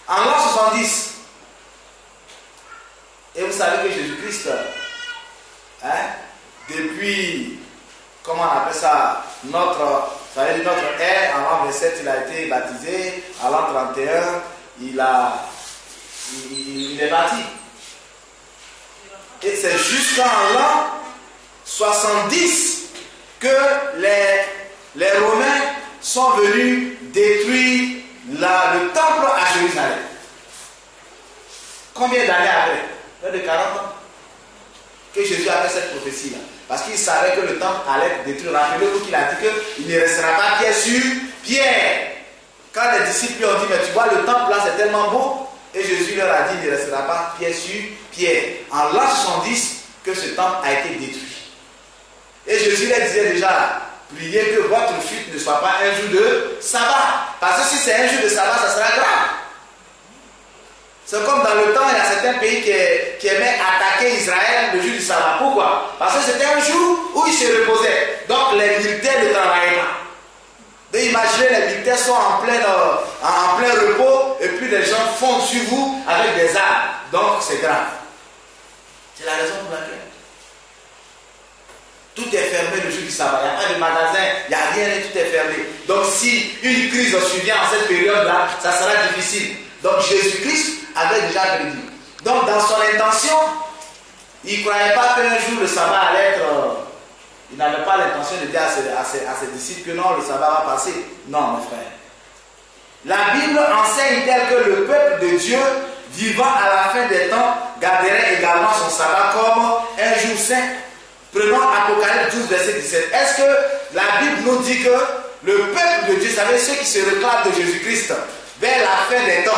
En l'an 70. Et vous savez que Jésus-Christ, depuis, comment on appelle ça, notre ère, en l'an 27, il a été baptisé, en l'an 31, il est parti. Et c'est jusqu'en l'an 70 que les Romains sont venus détruire le temple à Jérusalem. Combien d'années après? Près de 40 ans que Jésus a fait cette prophétie-là. Parce qu'il savait que le temple allait être détruit. Rappelez-vous qu'il a dit qu'il ne restera pas pierre sur pierre. Quand les disciples lui ont dit, mais tu vois, le temple là c'est tellement beau. Et Jésus leur a dit, il ne restera pas pierre sur pierre. En l'an 70, que ce temple a été détruit. Et Jésus leur disait déjà, priez que votre fuite ne soit pas un jour de sabbat. Parce que si c'est un jour de sabbat, ça sera grave. C'est comme dans le temps, il y a certains pays qui aimaient attaquer Israël le jour du sabbat. Pourquoi? Parce que c'était un jour où ils se reposaient. Donc les militaires ne travaillaient pas. Donc imaginez, les militaires sont en plein repos et puis les gens fondent sur vous avec des armes. Donc c'est grave. C'est la raison pour laquelle tout est fermé le jour du sabbat. Il n'y a pas de magasin, il n'y a rien, tout est fermé. Donc si une crise survient en cette période-là, ça sera difficile. Donc Jésus-Christ avait déjà prédit. Donc dans son intention, il ne croyait pas qu'un jour le sabbat allait être... il n'avait pas l'intention de dire à ses disciples que non, le sabbat va passer. Non, mon frère. La Bible enseigne tel que le peuple de Dieu, vivant à la fin des temps, garderait également son sabbat comme un jour saint. Prenons Apocalypse 12, verset 17. Est-ce que la Bible nous dit que le peuple de Dieu, vous savez, ceux qui se réclament de Jésus-Christ, vers la fin des temps,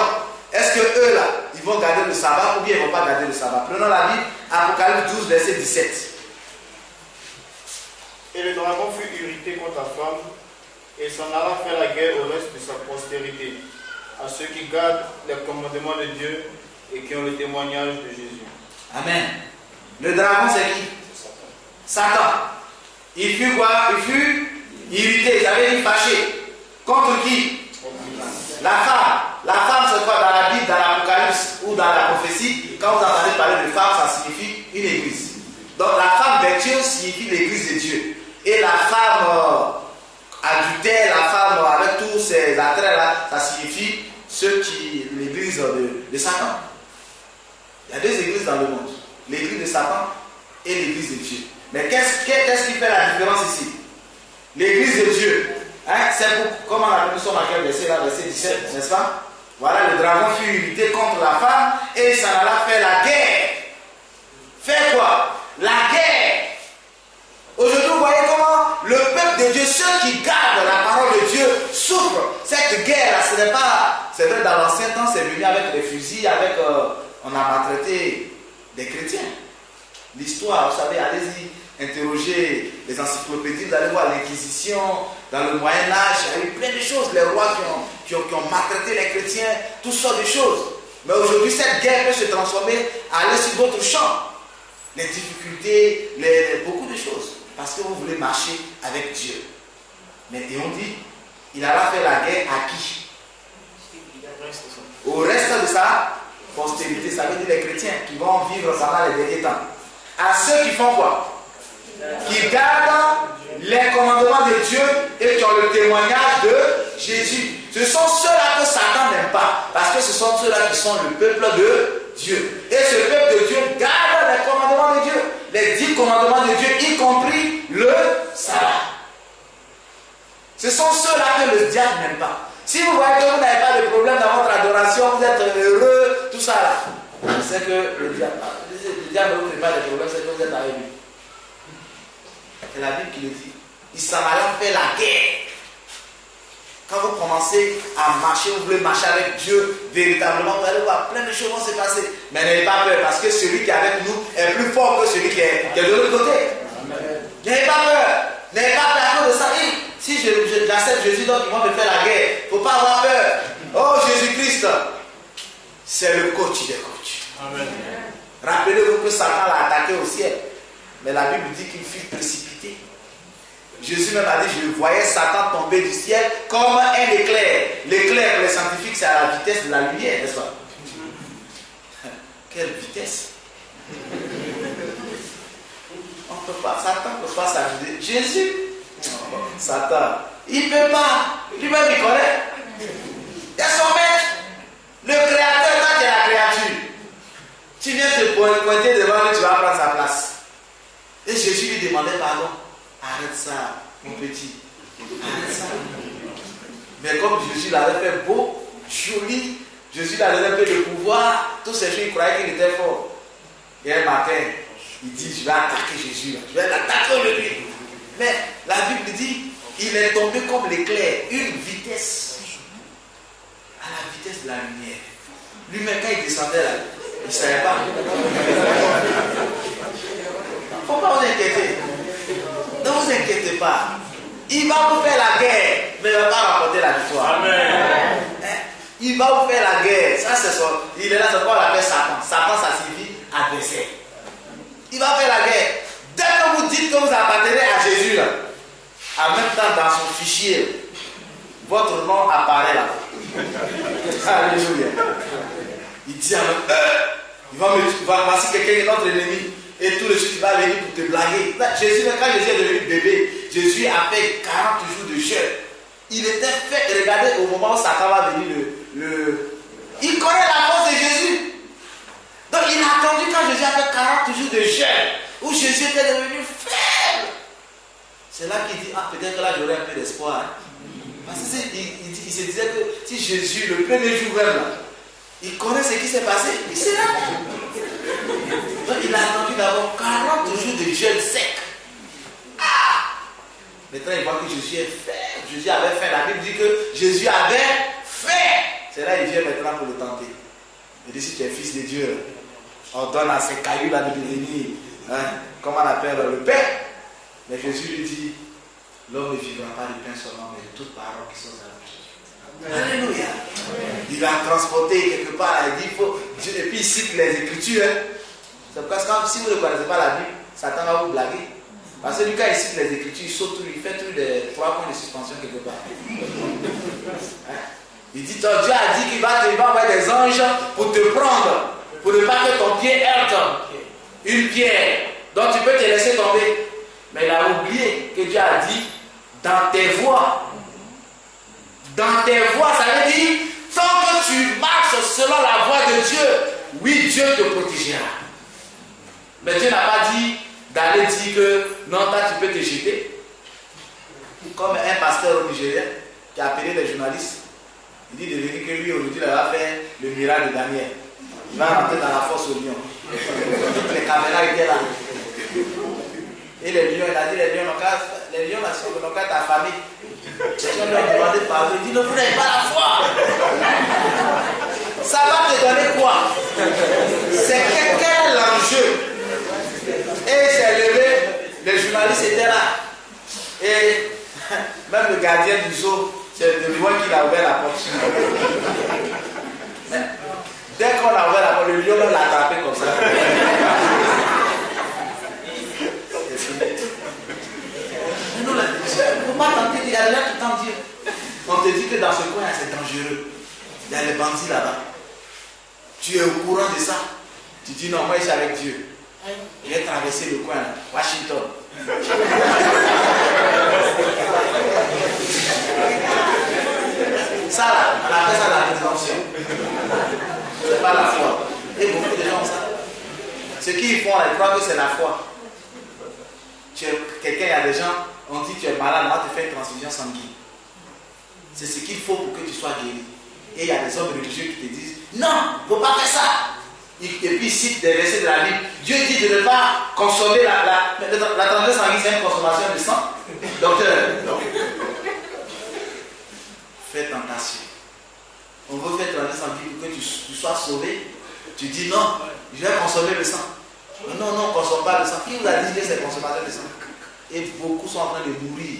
est-ce que eux là, ils vont garder le sabbat ou bien ils ne vont pas garder le sabbat? Prenons la Bible, Apocalypse 12, verset 17. Et le dragon fut irrité contre la femme, et s'en alla faire la guerre au reste de sa postérité, à ceux qui gardent les commandements de Dieu et qui ont le témoignage de Jésus. Amen. Le dragon, c'est qui? Satan. Il fut quoi? Il fut irrité, il avait dit fâché. Contre qui? La femme. La femme, c'est quoi? Dans la Bible, dans l'Apocalypse ou dans la prophétie, quand vous entendez parler de femme, ça signifie une église. Donc la femme vertueuse signifie l'église de Dieu. Et la femme adultère, la femme avec tous ces attraits-là, ça signifie l'église de Satan. Il y a deux églises dans le monde. L'église de Satan et l'église de Dieu. Mais qu'est-ce qui fait la différence ici? L'église de Dieu. Hein? C'est pour, comment on appelle ça dans quel verset là, verset 17, n'est-ce pas? Voilà, le dragon fut irrité contre la femme et ça alla faire la guerre. Faire quoi? La guerre. Aujourd'hui, vous voyez comment le peuple de Dieu, ceux qui gardent la parole de Dieu, souffrent. Cette guerre-là, ce n'est pas... C'est vrai, dans l'ancien temps, c'est venu avec des fusils, avec... on a maltraité des chrétiens. L'histoire, vous savez, allez-y, interroger les encyclopédies, vous allez voir l'Inquisition, dans le Moyen-Âge, il y a eu plein de choses. Les rois qui ont maltraité les chrétiens, toutes sortes de choses. Mais aujourd'hui, cette guerre peut se transformer, aller sur d'autres champs. Les difficultés, beaucoup de choses. Parce que vous voulez marcher avec Dieu. Mais et on dit, il alla faire la guerre à qui? Au reste de sa postérité, ça veut dire les chrétiens qui vont vivre pendant les derniers temps. À ceux qui font quoi? Qui gardent les commandements de Dieu et qui ont le témoignage de Jésus. Ce sont ceux-là que Satan n'aime pas. Parce que ce sont ceux-là qui sont le peuple de Dieu. Et ce peuple de Dieu garde les commandements de Dieu. Les 10 commandements de Dieu, y compris le sabbat. Ce sont ceux-là que le diable n'aime pas. Si vous voyez que vous n'avez pas de problème dans votre adoration, vous êtes heureux, tout ça là, c'est que le diable ne vous fait pas de problème, c'est que vous êtes avec lui. C'est la Bible qui le dit. Il s'en alla faire la guerre. Quand vous commencez à marcher, vous voulez marcher avec Dieu véritablement, vous allez voir plein de choses vont se passer. Mais n'ayez pas peur, parce que celui qui est avec nous est plus fort que celui qui est de l'autre côté. N'ayez pas peur. N'ayez pas peur à cause de ça. Si j'accepte Jésus, donc ils vont me faire la guerre. Il ne faut pas avoir peur. Oh Jésus-Christ, c'est le coach des coachs. Amen. Rappelez-vous que Satan l'a attaqué au ciel. Mais la Bible dit qu'il fut précipité. Jésus même a dit, je voyais Satan tomber du ciel comme un éclair. L'éclair pour les scientifiques, c'est à la vitesse de la lumière, n'est-ce pas? Quelle vitesse? On ne peut pas, Satan ne peut pas s'amuser. Jésus, Satan, il ne peut pas. Lui-même, il connaît. Il y a son maître, le créateur, quand il y a la créature. Tu viens te pointer devant lui, tu vas prendre sa place. Et Jésus lui demandait pardon. Arrête ça, mon petit. Arrête ça. Mais comme Jésus l'avait fait beau, joli, Jésus l'avait fait de pouvoir, tous ces gens ils croyaient qu'il était fort. Et un matin, il dit, je vais attaquer Jésus, je vais l'attaquer au lui. Mais la Bible dit, il est tombé comme l'éclair, une vitesse, à la vitesse de la lumière. Lui-même, quand il descendait là, il ne savait pas. Il ne faut pas vous inquiéter. Ne vous inquiétez pas. Il va vous faire la guerre, mais il ne va pas remporter la victoire. Amen. Il va vous faire la guerre. Ça, c'est son. Il est là, c'est quoi on l'appelle Satan. Satan, ça signifie adversaire. Il va faire la guerre. Dès que vous dites que vous appartenez à Jésus, là, en même temps, dans son fichier, votre nom apparaît là. Alléluia. Il dit à voici quelqu'un, notre ennemi. Et tout de suite, il va venir pour te blaguer. Jésus, quand Jésus est devenu bébé, Jésus a fait 40 jours de jeûne. Il était fait, regardez, au moment où Satan va venir, il connaît la force de Jésus. Donc il a attendu quand Jésus a fait 40 jours de jeûne, où Jésus était devenu faible. C'est là qu'il dit, ah, peut-être que là j'aurai un peu d'espoir. Hein. Parce qu'il se disait que si Jésus, le premier jour même, il connaît ce qui s'est passé, il sait là. Donc il a attendu d'abord 40 jours de jeûne sec. Maintenant il voit que Jésus est fait. Jésus avait faim. La Bible dit que Jésus avait faim. C'est là qu'il vient maintenant pour le tenter. Il dit si tu es fils de Dieu, ordonne à ces cailloux là de devenir, comment on appelle, le pain. Mais Jésus lui dit, l'homme ne vivra pas de pain seulement, mais de toutes paroles qui sont à la bouche. Alléluia. Il a transporté quelque part, il dit, et puis il cite les Écritures. C'est parce que si vous ne connaissez pas la Bible, Satan va vous blaguer. Parce que lui, quand il cite les Écritures, il saute tout, il fait tous les 3 points de suspension quelque part. Il dit, ton Dieu a dit qu'il va envoyer des anges pour te prendre, pour ne pas que ton pied heurte une pierre, dont tu peux te laisser tomber. Mais il a oublié que Dieu a dit, dans tes voies. Dans tes voies, ça veut dire, tant que tu marches selon la voie de Dieu, oui, Dieu te protégera. Mais Dieu n'a pas dit d'aller dire que non, toi tu peux te jeter. Comme un pasteur au Nigeria qui a appelé les journalistes. Il dit de venir que lui aujourd'hui il va faire le miracle de Daniel. Il va rentrer dans la fosse au lion. Toutes les caméras étaient là. Et les lions, il a dit les lions n'ont qu'à t'affamer. Les gens lui ont demandé de parler. Il dit ne vous n'avez pas la foi. Ça va te donner quoi? C'est quel l'enjeu? Et il s'est levé, les journalistes étaient là. Et même le gardien du zoo, c'est le lion qui a ouvert la porte. Mais dès qu'on a ouvert la porte, le lion l'a attrapé comme ça. C'est fini. Mais nous, il ne faut pas tenter d'y aller là tout le temps dire. On te dit que dans ce coin, c'est dangereux. Il y a les bandits là-bas. Tu es au courant de ça. Tu dis non, moi je suis avec Dieu. Il a traversé le coin, Washington. Ça là, on appelle ça la rédemption. C'est pas la foi. Et beaucoup de gens ont ça. Ce qu'ils font, ils croient que c'est la foi. Quelqu'un, il y a des gens, on dit tu es malade, on va te faire une transfusion sanguine. C'est ce qu'il faut pour que tu sois guéri. Et il y a des hommes religieux qui te disent non, il ne faut pas faire ça. Et puis il cite des versets de la Bible. Dieu dit de ne pas consommer la transfusion sanguine, c'est une consommation de sang. Docteur, fais tentation. On veut faire transfusion sanguine pour que tu sois sauvé. Tu dis non, je vais consommer le sang. Non, on ne consomme pas le sang. Qui vous a dit que c'est consommation de sang? Et beaucoup sont en train de mourir.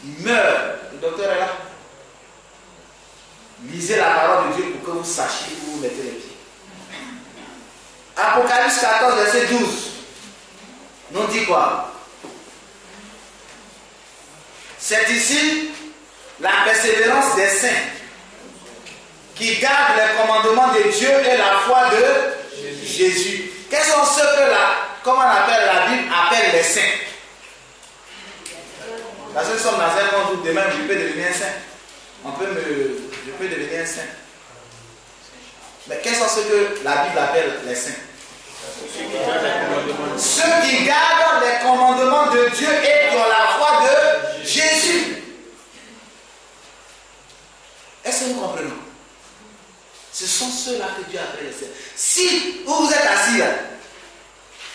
Ils meurent. Le docteur est là. Lisez la parole de Dieu pour que vous sachiez où vous mettez les pieds. Apocalypse 14, verset 12. Nous dit quoi? C'est ici la persévérance des saints qui gardent les commandements de Dieu et la foi de Jésus. Quels sont ceux que comment on appelle la Bible appelle les saints? Parce que nous sommes dans un monde où demain je peux devenir un saint. Je peux devenir un saint. Mais quels sont ceux que la Bible appelle les saints? Ceux qui gardent les commandements de Dieu et qui ont la foi de Jésus. Est-ce que nous comprenons? Ce sont ceux-là que Dieu appelle les saints. Si vous êtes assis là,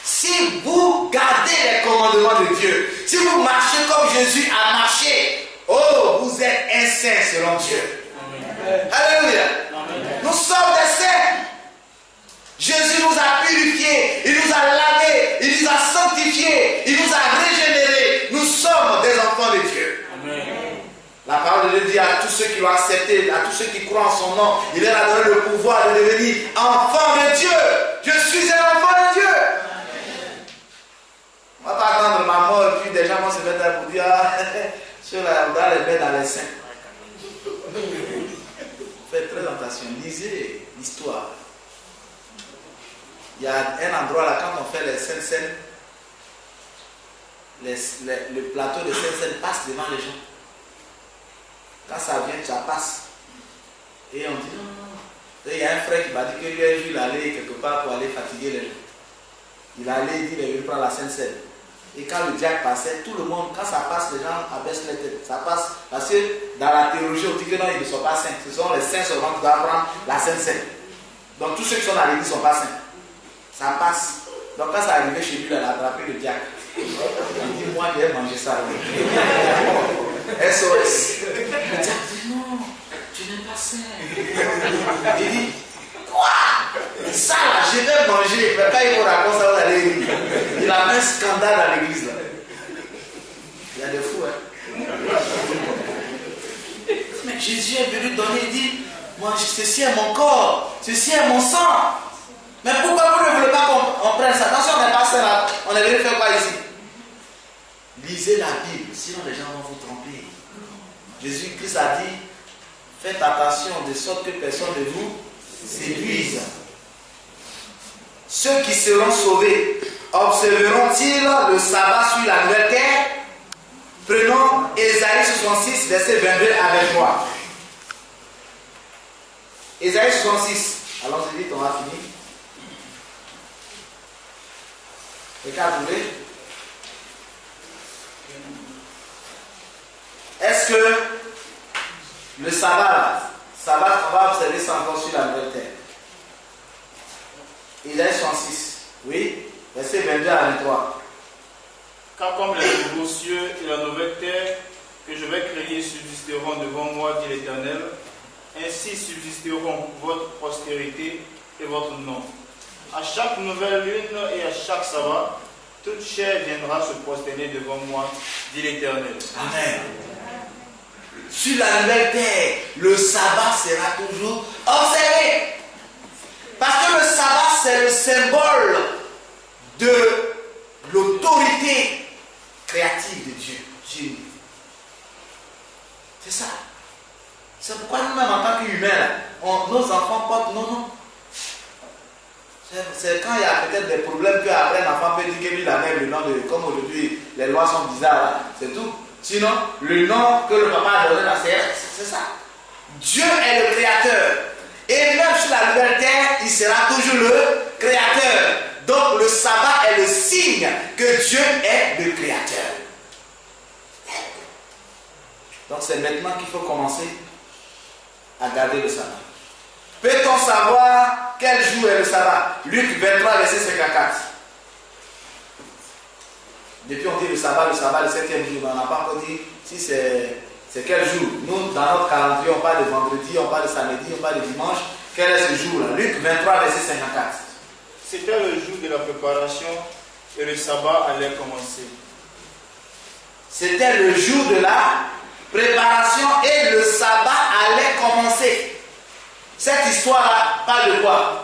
si vous gardez les commandements de Dieu, si vous marchez comme Jésus a marché, oh, vous êtes un saint selon Dieu. Amen. Alléluia. Amen. Nous sommes des saints. Jésus nous a purifiés, il nous a lavés, il nous a sanctifiés, il nous a régénérés. Nous sommes des enfants de Dieu. Amen. La parole de Dieu dit à tous ceux qui l'ont accepté, à tous ceux qui croient en son nom, il leur a donné le pouvoir de devenir enfants de Dieu. Je suis un enfant de Dieu. On ne va pas attendre ma mort et puis des gens vont se mettre là pour dire ceux-là, on doit les mettre dans les seins. Faites très attention, lisez l'histoire. Il y a un endroit là, quand on fait les Saintes Seines, le plateau de Saintes Seines passe devant les gens. Quand ça vient, ça passe. Et on dit non. Il y a un frère qui m'a dit que lui, un jour, il allait quelque part pour aller fatiguer les gens. Il allait, il dit, il veut prendre la Sainte Seine. Et quand le diacre passait, tout le monde, quand ça passe, les gens abaissent les têtes. Ça passe parce que dans la théologie, on dit que non, ils ne sont pas saints. Ce sont les saints seulement qui doivent prendre la Sainte Seine. Donc tous ceux qui sont dans l'église ne sont pas saints. Ça passe. Donc quand ça arrivait chez lui, il a attrapé le diacre. Il dit, moi, j'ai mangé ça. SOS. Le diacre dit, non, tu n'es pas saint. Il dit, quoi? Ça là, je vais manger. Mais quand il vous raconte ça, vous allez rire. Il a fait un scandale dans l'église là. Il y a des fous, hein. Mais Jésus est venu donner, il dit, moi, ceci est mon corps, ceci est mon sang. Mais pourquoi vous ne voulez pas qu'on prenne ça? Attention, on n'est pas seul là. On est venu faire quoi ici? Lisez la Bible, sinon les gens vont vous tromper. Jésus-Christ a dit, faites attention de sorte que personne ne vous séduise. Ceux qui seront sauvés observeront-ils le sabbat sur la nouvelle terre? Prenons Ésaïe 66, verset 22 avec moi. Ésaïe 66. Allons-y vite, on va finir. Regardez. Est-ce que le sabbat, on va observer ça encore sur la nouvelle terre? Ésaïe 66, oui, verset 22 à 23. Car comme les nouveaux cieux et la nouvelle terre que je vais créer subsisteront devant moi, dit l'Éternel, ainsi subsisteront votre postérité et votre nom. À chaque nouvelle lune et à chaque sabbat, toute chair viendra se prosterner devant moi, dit l'Éternel. Amen. Sur la nouvelle terre, le sabbat sera toujours observé. Parce que le sabbat, c'est le symbole de l'autorité créative de Dieu. Dieu. C'est ça. C'est pourquoi nous-mêmes, en tant qu'humains, nos enfants portent nos noms. C'est quand il y a peut-être des problèmes qu'après l'enfant peut dire que lui, il a même le nom de. Comme aujourd'hui, les lois sont bizarres, là, c'est tout. Sinon, le nom que le papa a donné à c'est ça. Dieu est le créateur. Et même sur la nouvelle terre, il sera toujours le créateur. Donc le sabbat est le signe que Dieu est le créateur. Donc c'est maintenant qu'il faut commencer à garder le sabbat. Peut-on savoir quel jour est le sabbat? Luc 23, verset 54. Depuis on dit le sabbat, le 7e jour, on n'a pas encore dit si c'est quel jour. Nous, dans notre calendrier, on parle de vendredi, on parle de samedi, on parle de dimanche. Quel est ce jour-là? Luc 23, verset 54. C'était le jour de la préparation et le sabbat allait commencer. C'était le jour de la préparation et le sabbat allait commencer. Cette histoire-là parle de quoi?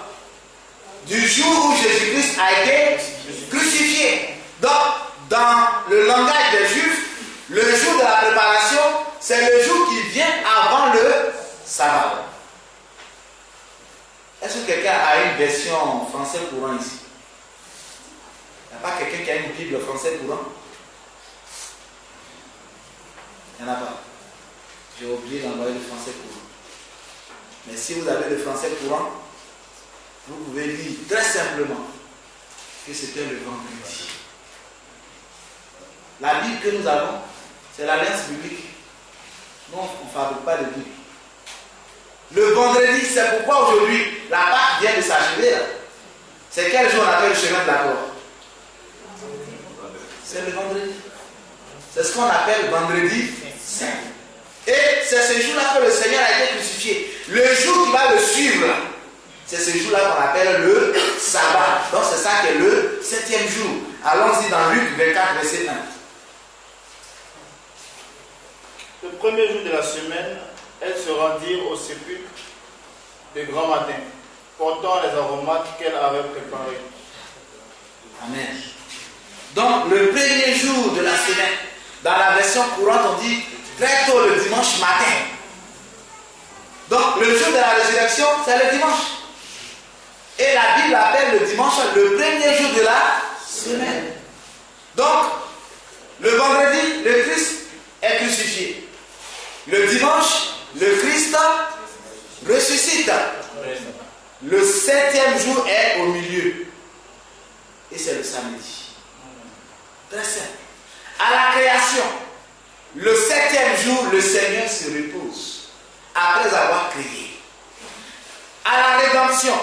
Du jour où Jésus-Christ a été crucifié. Donc, dans le langage des Juifs, le jour de la préparation, c'est le jour qui vient avant le sabbat. Est-ce que quelqu'un a une version français courant ici? Il n'y a pas quelqu'un qui a une Bible français courant? Il n'y en a pas. J'ai oublié d'envoyer le français courant. Mais si vous avez le français courant, vous pouvez lire très simplement que c'était le vendredi. La Bible que nous avons, c'est l'Alliance biblique. Nous, on ne fabrique pas de Bible. Le vendredi, c'est pourquoi aujourd'hui, la Pâque vient de s'achever. C'est quel jour on appelle le chemin de la croix? C'est le vendredi. C'est ce qu'on appelle vendredi saint. Et c'est ce jour-là que le Seigneur a été crucifié. Le jour qui va le suivre, c'est ce jour-là qu'on appelle le sabbat. Donc c'est ça qui est le 7e jour. Allons-y dans Luc 24, verset 1. Le premier jour de la semaine, elles se rendirent au sépulcre de grand matin, portant les aromates qu'elles avaient préparés. Amen. Donc le premier jour de la semaine, dans la version courante, on dit très tôt le dimanche matin. Donc le jour de la résurrection, c'est le dimanche. Et la Bible appelle le dimanche le premier jour de la semaine. Donc, le vendredi, le Christ est crucifié. Le dimanche, le Christ ressuscite. Le 7e jour est au milieu. Et c'est le samedi. Très simple. À la création, le 7e jour, le Seigneur se repose après avoir créé. À la rédemption,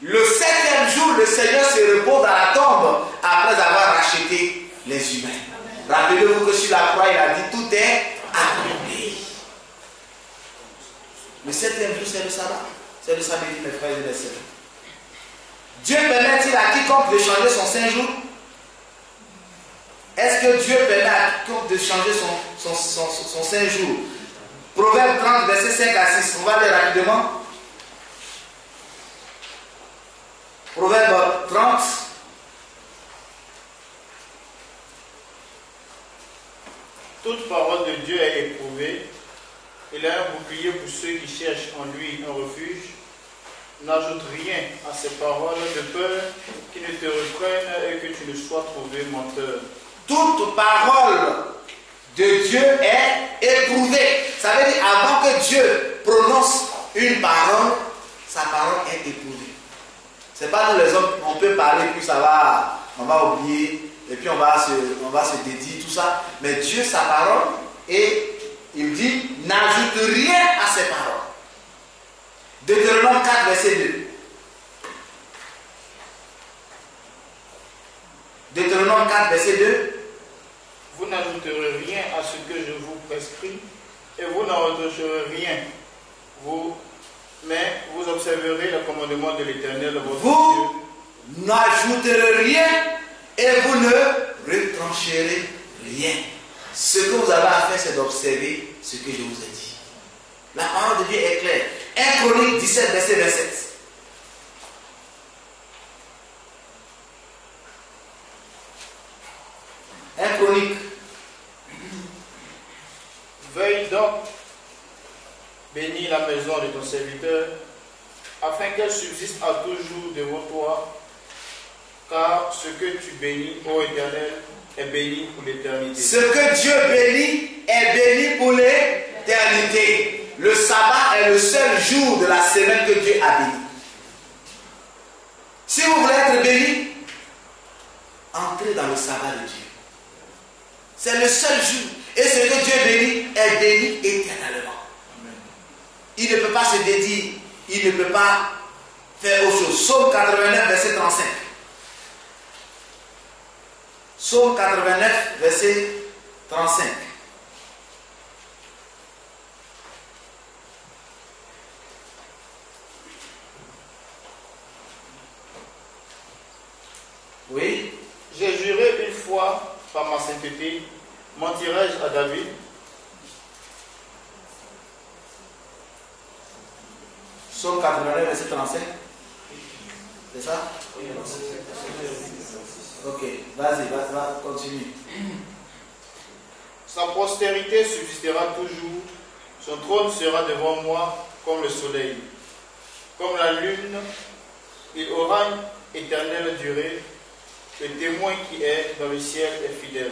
le 7e jour, le Seigneur se repose dans la tombe après avoir racheté les humains. Rappelez-vous que sur la croix, il a dit tout est accompli. Le 7e jour, c'est le sabbat. C'est le samedi, mes frères et mes sœurs. Dieu permet-il à quiconque de changer son saint jour? Est-ce que Dieu permet à quiconque de changer son saint jour? Proverbe 30, verset 5 à 6. On va lire rapidement. Proverbe 30. Toute parole de Dieu est éprouvée. Il a un bouclier pour ceux qui cherchent en lui un refuge. N'ajoute rien à ces paroles de peur qui ne te reprennent et que tu ne sois trouvé menteur. Toute parole de Dieu est éprouvée. Ça veut dire avant que Dieu prononce une parole, sa parole est éprouvée. C'est pas nous les hommes, on peut parler puis ça va, on va oublier et puis on va se dédier tout ça. Mais Dieu, sa parole, et il dit n'ajoute rien à ses paroles. Deutéronome 4, verset 2. Deutéronome 4, verset 2. Vous n'ajouterez rien à ce que je vous prescris, et vous n'en retrancherez rien. Mais vous observerez le commandement de l'Éternel, votre Dieu. Vous n'ajouterez rien et vous ne retrancherez rien. Ce que vous avez à faire, c'est d'observer ce que je vous ai dit. La parole de Dieu est claire. 1 Chronique 17, verset 27. Chronique. Veuille donc bénir la maison de ton serviteur, afin qu'elle subsiste à toujours devant toi, car ce que tu bénis, ô Éternel, est béni pour l'éternité. Ce que Dieu bénit est béni pour l'éternité. Le sabbat est le seul jour de la semaine que Dieu a béni. Si vous voulez être béni, entrez dans le sabbat de Dieu. C'est le seul jour. Et ce que Dieu bénit est béni éternellement. Il ne peut pas se dédier, il ne peut pas faire autre chose. Psaume 89, verset 35. Psaume 89, verset 35. Oui. J'ai juré une fois par ma sainteté, mentirai-je à David? Psaume 89, verset 35. C'est ça? Oui. Ok, vas-y, continue. Sa postérité subsistera toujours, son trône sera devant moi comme le soleil, comme la lune, il aura une éternelle durée. Le témoin qui est dans le ciel est fidèle.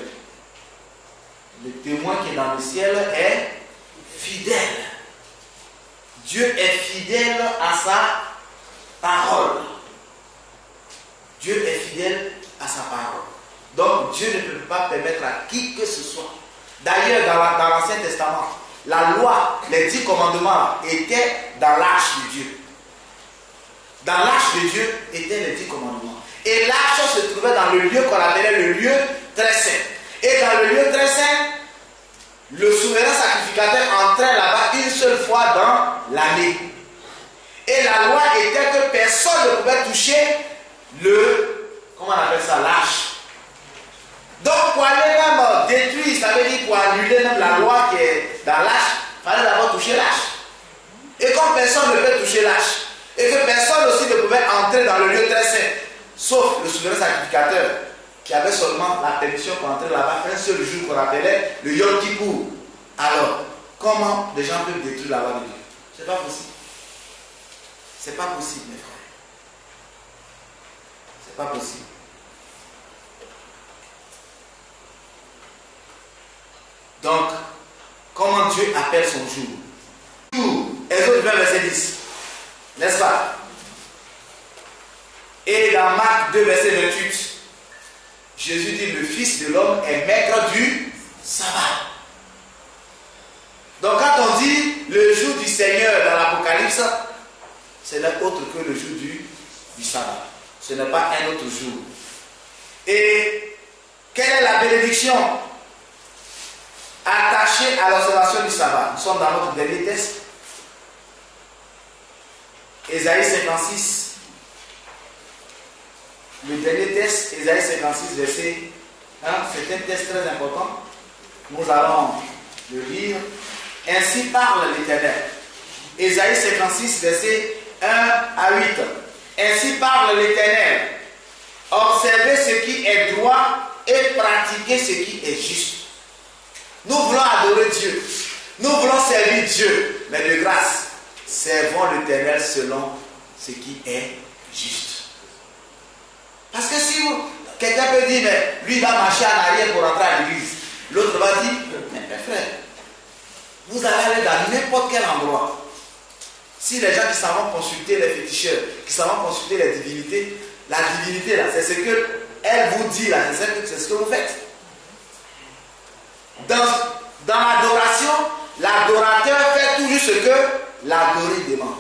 Le témoin qui est dans le ciel est fidèle. Dieu est fidèle à sa parole. Dieu est fidèle à sa parole. Donc Dieu ne peut pas permettre à qui que ce soit. D'ailleurs, dans l'Ancien Testament, la loi, les 10 commandements étaient dans l'arche de Dieu. Dans l'arche de Dieu étaient les 10 commandements. Et l'arche se trouvait dans le lieu qu'on appelait le lieu très saint. Et dans le lieu très saint, le souverain sacrificateur entrait là-bas une seule fois dans l'année. Et la loi était que personne ne pouvait toucher comment on appelle ça, l'arche. Donc pour aller même détruire, ça veut dire pour annuler même la loi qui est dans l'arche, il fallait d'abord toucher l'arche. Et comme personne ne peut toucher l'arche, et que personne aussi ne pouvait entrer dans le lieu très saint, sauf le souverain sacrificateur, qui avait seulement la permission pour entrer là-bas un seul jour qu'on appelait le Yom Kippour. Alors, comment les gens peuvent détruire la loi de Dieu? C'est pas possible. C'est pas possible, mes frères. C'est pas possible. Donc, comment Dieu appelle son jour? Jour, Exode 20, verset 10. N'est-ce pas? Et dans Marc 2, verset 28. Jésus dit le Fils de l'homme est maître du sabbat. Donc quand on dit le jour du Seigneur dans l'Apocalypse, ce n'est autre que le jour du sabbat. Ce n'est pas un autre jour. Et quelle est la bénédiction attachée à l'observation du sabbat? Nous sommes dans notre dernier texte. Ésaïe 56. Le dernier texte, Ésaïe 56, verset 1. C'est un texte très important. Nous allons le lire. Ainsi parle l'Éternel. Ésaïe 56, verset 1 à 8. Ainsi parle l'Éternel. Observez ce qui est droit et pratiquez ce qui est juste. Nous voulons adorer Dieu. Nous voulons servir Dieu. Mais de grâce, servons l'Éternel selon ce qui est juste. Parce que si quelqu'un peut dire, mais lui va marcher en arrière pour rentrer à l'église. L'autre va dire, mais frère, vous allez aller dans n'importe quel endroit. Si les gens qui s'en vont consulter les féticheurs, qui s'en vont consulter les divinités, la divinité là, c'est ce qu'elle vous dit là, c'est ce que vous faites. Dans l'adoration, l'adorateur fait toujours ce que l'adoré demande.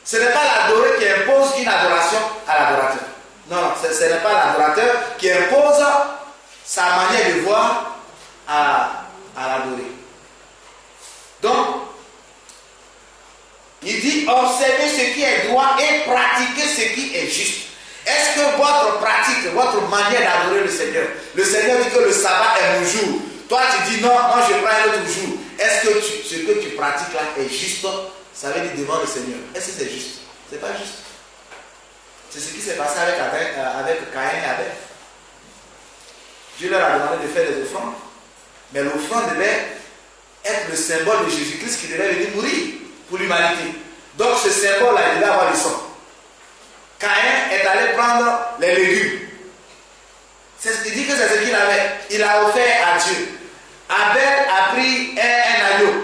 Ce n'est pas l'adoré qui impose une adoration à l'adorateur. Non, ce n'est pas l'adorateur qui impose sa manière de voir à l'adorer. Donc, il dit observez ce qui est droit et pratiquez ce qui est juste. Est-ce que votre pratique, votre manière d'adorer le Seigneur dit que le sabbat est mon jour. Toi tu dis non, moi je prends un autre jour. Est-ce que ce que tu pratiques là est juste? Ça veut dire devant le Seigneur. Est-ce que c'est juste? C'est pas juste. C'est ce qui s'est passé avec Caïn et Abel. Dieu leur a demandé de faire des offrandes. Mais l'offrande devait être le symbole de Jésus-Christ qui devait venir mourir pour l'humanité. Donc ce symbole-là, il devait avoir le sang. Caïn est allé prendre les légumes. Il dit que c'est ce qu'il avait. Il a offert à Dieu. Abel a pris un agneau.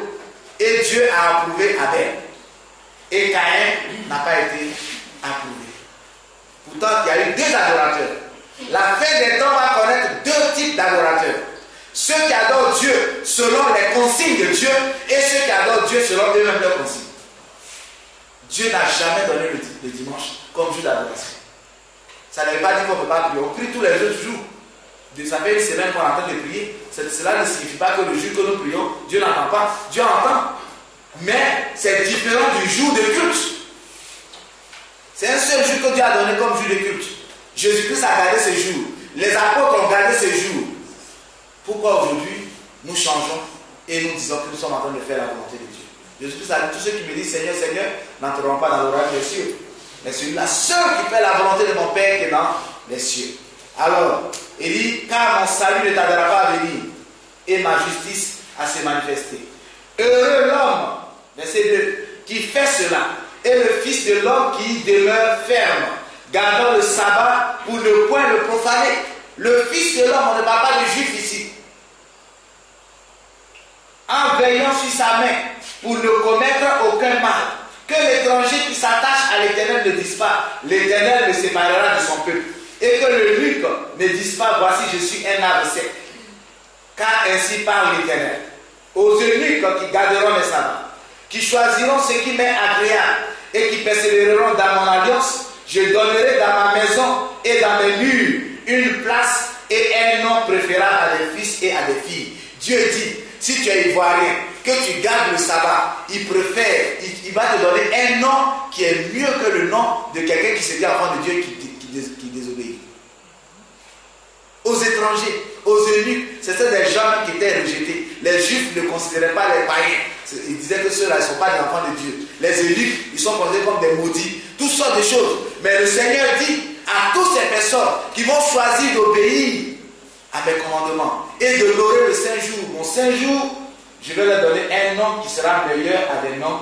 Et Dieu a approuvé Abel. Et Caïn n'a pas été approuvé. Pourtant, il y a eu deux adorateurs. La fin des temps va connaître deux types d'adorateurs. Ceux qui adorent Dieu selon les consignes de Dieu et ceux qui adorent Dieu selon eux-mêmes leurs consignes. Dieu n'a jamais donné le dimanche comme jour d'adoration. Ça ne veut pas dire qu'on ne peut pas prier. On prie tous les autres jours. Ça fait une semaine qu'on est en train de prier. Cela ne signifie pas que le jour que nous prions, Dieu n'entend pas. Dieu entend. Mais c'est différent du jour de culte. C'est un seul jour que Dieu a donné comme jour de culte. Jésus-Christ a gardé ce jour. Les apôtres ont gardé ce jour. Pourquoi aujourd'hui nous changeons et nous disons que nous sommes en train de faire la volonté de Dieu? Jésus-Christ a dit, tous ceux qui me disent Seigneur, Seigneur, n'entreront pas dans le royaume des cieux. Mais celui-là seul qui fait la volonté de mon Père qui est dans les cieux. Alors, il dit, car mon salut ne tardera pas à venir et ma justice à se manifester. Heureux l'homme, verset 2, qui fait cela, et le Fils de l'homme qui demeure ferme, gardant le sabbat pour ne point le profaner. Le Fils de l'homme, on ne parle pas du juif ici. En veillant sur sa main pour ne commettre aucun mal. Que l'étranger qui s'attache à l'Éternel ne dise pas, l'Éternel me séparera de son peuple. Et que le l'eunuque ne dise pas, voici je suis un arbre sec. Car ainsi parle l'Éternel. Aux eunuques qui garderont les sabbats, qui choisiront ce qui m'est agréable et qui persévéreront dans mon alliance, je donnerai dans ma maison et dans mes murs une place et un nom préférable à des fils et à des filles. Dieu dit, si tu es ivoirien, que tu gardes le sabbat, il va te donner un nom qui est mieux que le nom de quelqu'un qui se dit enfant de Dieu qui désobéit. Aux étrangers, aux eunuques, c'était des gens qui étaient rejetés. Les juifs ne considéraient pas les païens. Ils disaient que ceux-là ne sont pas des enfants de Dieu. Les eunuques, ils sont considérés comme des maudits. Toutes sortes de choses. Mais le Seigneur dit à toutes ces personnes qui vont choisir d'obéir à mes commandements et de l'honorer le Saint jour. Mon Saint jour, je vais leur donner un nom qui sera meilleur à des noms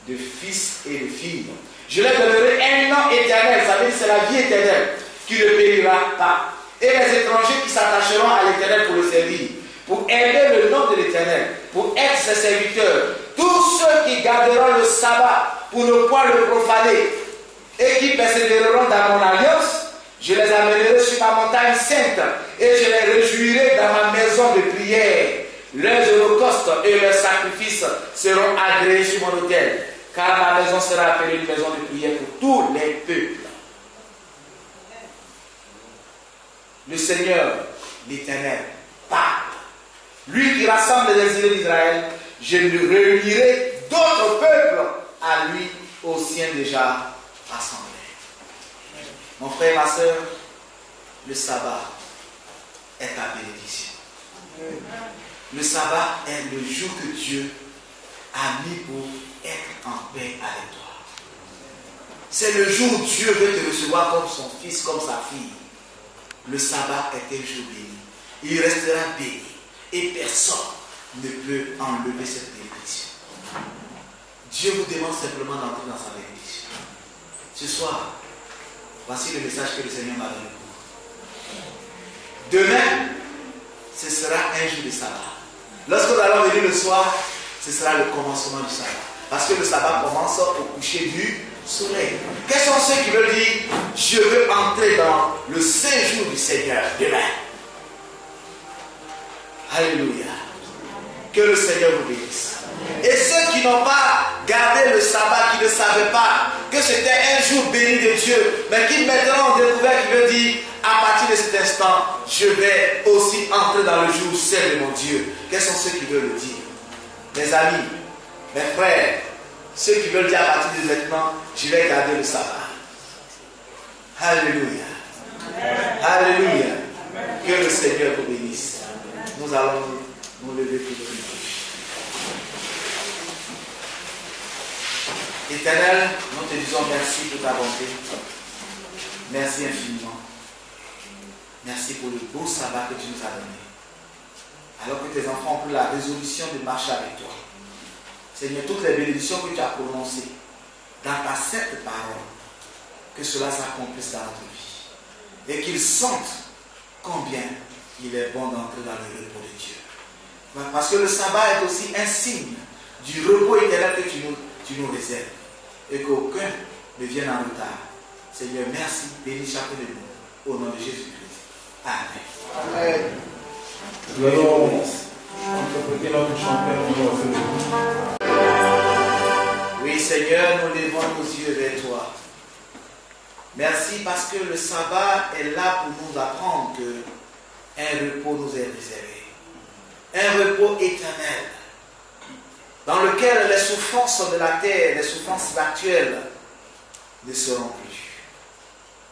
de fils et de filles. Je leur donnerai un nom éternel, ça veut dire c'est la vie éternelle, qui ne périra pas. Et les étrangers qui s'attacheront à l'Éternel pour le servir, pour aimer le nom de l'Éternel, pour être ses serviteurs. Tous ceux qui garderont le sabbat pour ne point le profaner et qui persévéreront dans mon alliance, Je les amènerai sur ma montagne sainte et je les réjouirai dans ma maison de prière. Leurs holocaustes et leurs sacrifices seront agréés sur mon autel, car ma maison sera appelée une maison de prière pour tous les peuples. Le Seigneur, l'Éternel, parle. Lui qui rassemble les exilés d'Israël, je lui réunirai d'autres peuples à lui aux siens déjà rassemblés. Mon frère et ma soeur, le sabbat est ta bénédiction. Le sabbat est le jour que Dieu a mis pour être en paix avec toi. C'est le jour où Dieu veut te recevoir comme son fils, comme sa fille. Le sabbat est un jour béni. Il restera béni. Et personne ne peut enlever cette bénédiction. Dieu vous demande simplement d'entrer dans sa bénédiction. Ce soir, voici le message que le Seigneur m'a donné pour vous. Demain, ce sera un jour de sabbat. Lorsque nous allons venir le soir, ce sera le commencement du sabbat. Parce que le sabbat commence au coucher du soleil. Quels sont ceux qui veulent dire, je veux entrer dans le saint jour du Seigneur demain? Alléluia. Que le Seigneur vous bénisse. Et ceux qui n'ont pas gardé le sabbat, qui ne savaient pas que c'était un jour béni de Dieu, mais qui maintenant ont découvert, qui veut dire, à partir de cet instant, je vais aussi entrer dans le jour saint de mon Dieu. Quels sont ceux qui veulent le dire? Mes amis, mes frères, ceux qui veulent dire à partir de maintenant, je vais garder le sabbat. Alléluia. Alléluia. Que le Seigneur vous bénisse. Nous allons nous lever pour le Éternel, nous te disons merci pour ta bonté. Merci infiniment. Merci pour le beau sabbat que tu nous as donné. Alors que tes enfants ont pris la résolution de marcher avec toi. Seigneur, toutes les bénédictions que tu as prononcées dans ta sainte parole, que cela s'accomplisse dans notre vie. Et qu'ils sentent combien il est bon d'entrer dans le repos de Dieu. Parce que le sabbat est aussi un signe du repos éternel que tu nous réserves. Et qu'aucun ne vienne en retard. Seigneur, merci. Bénis chacun de nous. Au nom de Jésus-Christ. Amen. Amen. Nous allons interpréter notre chanteur. Oui, Seigneur, nous levons nos yeux vers toi. Merci parce que le sabbat est là pour nous apprendre qu'un repos nous est réservé. Un repos éternel. Dans lequel les souffrances de la terre, les souffrances actuelles ne seront plus.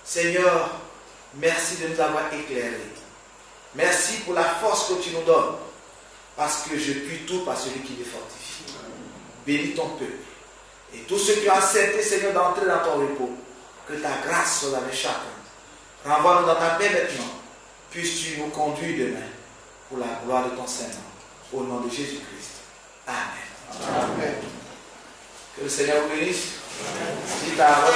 Seigneur, merci de nous avoir éclairés. Merci pour la force que tu nous donnes. Parce que je puis tout par celui qui me fortifie. Bénis ton peuple. Et tous ceux qui ont accepté, Seigneur, d'entrer dans ton repos, que ta grâce soit avec chacun. Renvoie-nous dans ta paix maintenant. Puisses-tu nous conduire demain pour la gloire de ton Seigneur. Au nom de Jésus-Christ. Amen. Amen. Que le Seigneur vous bénisse.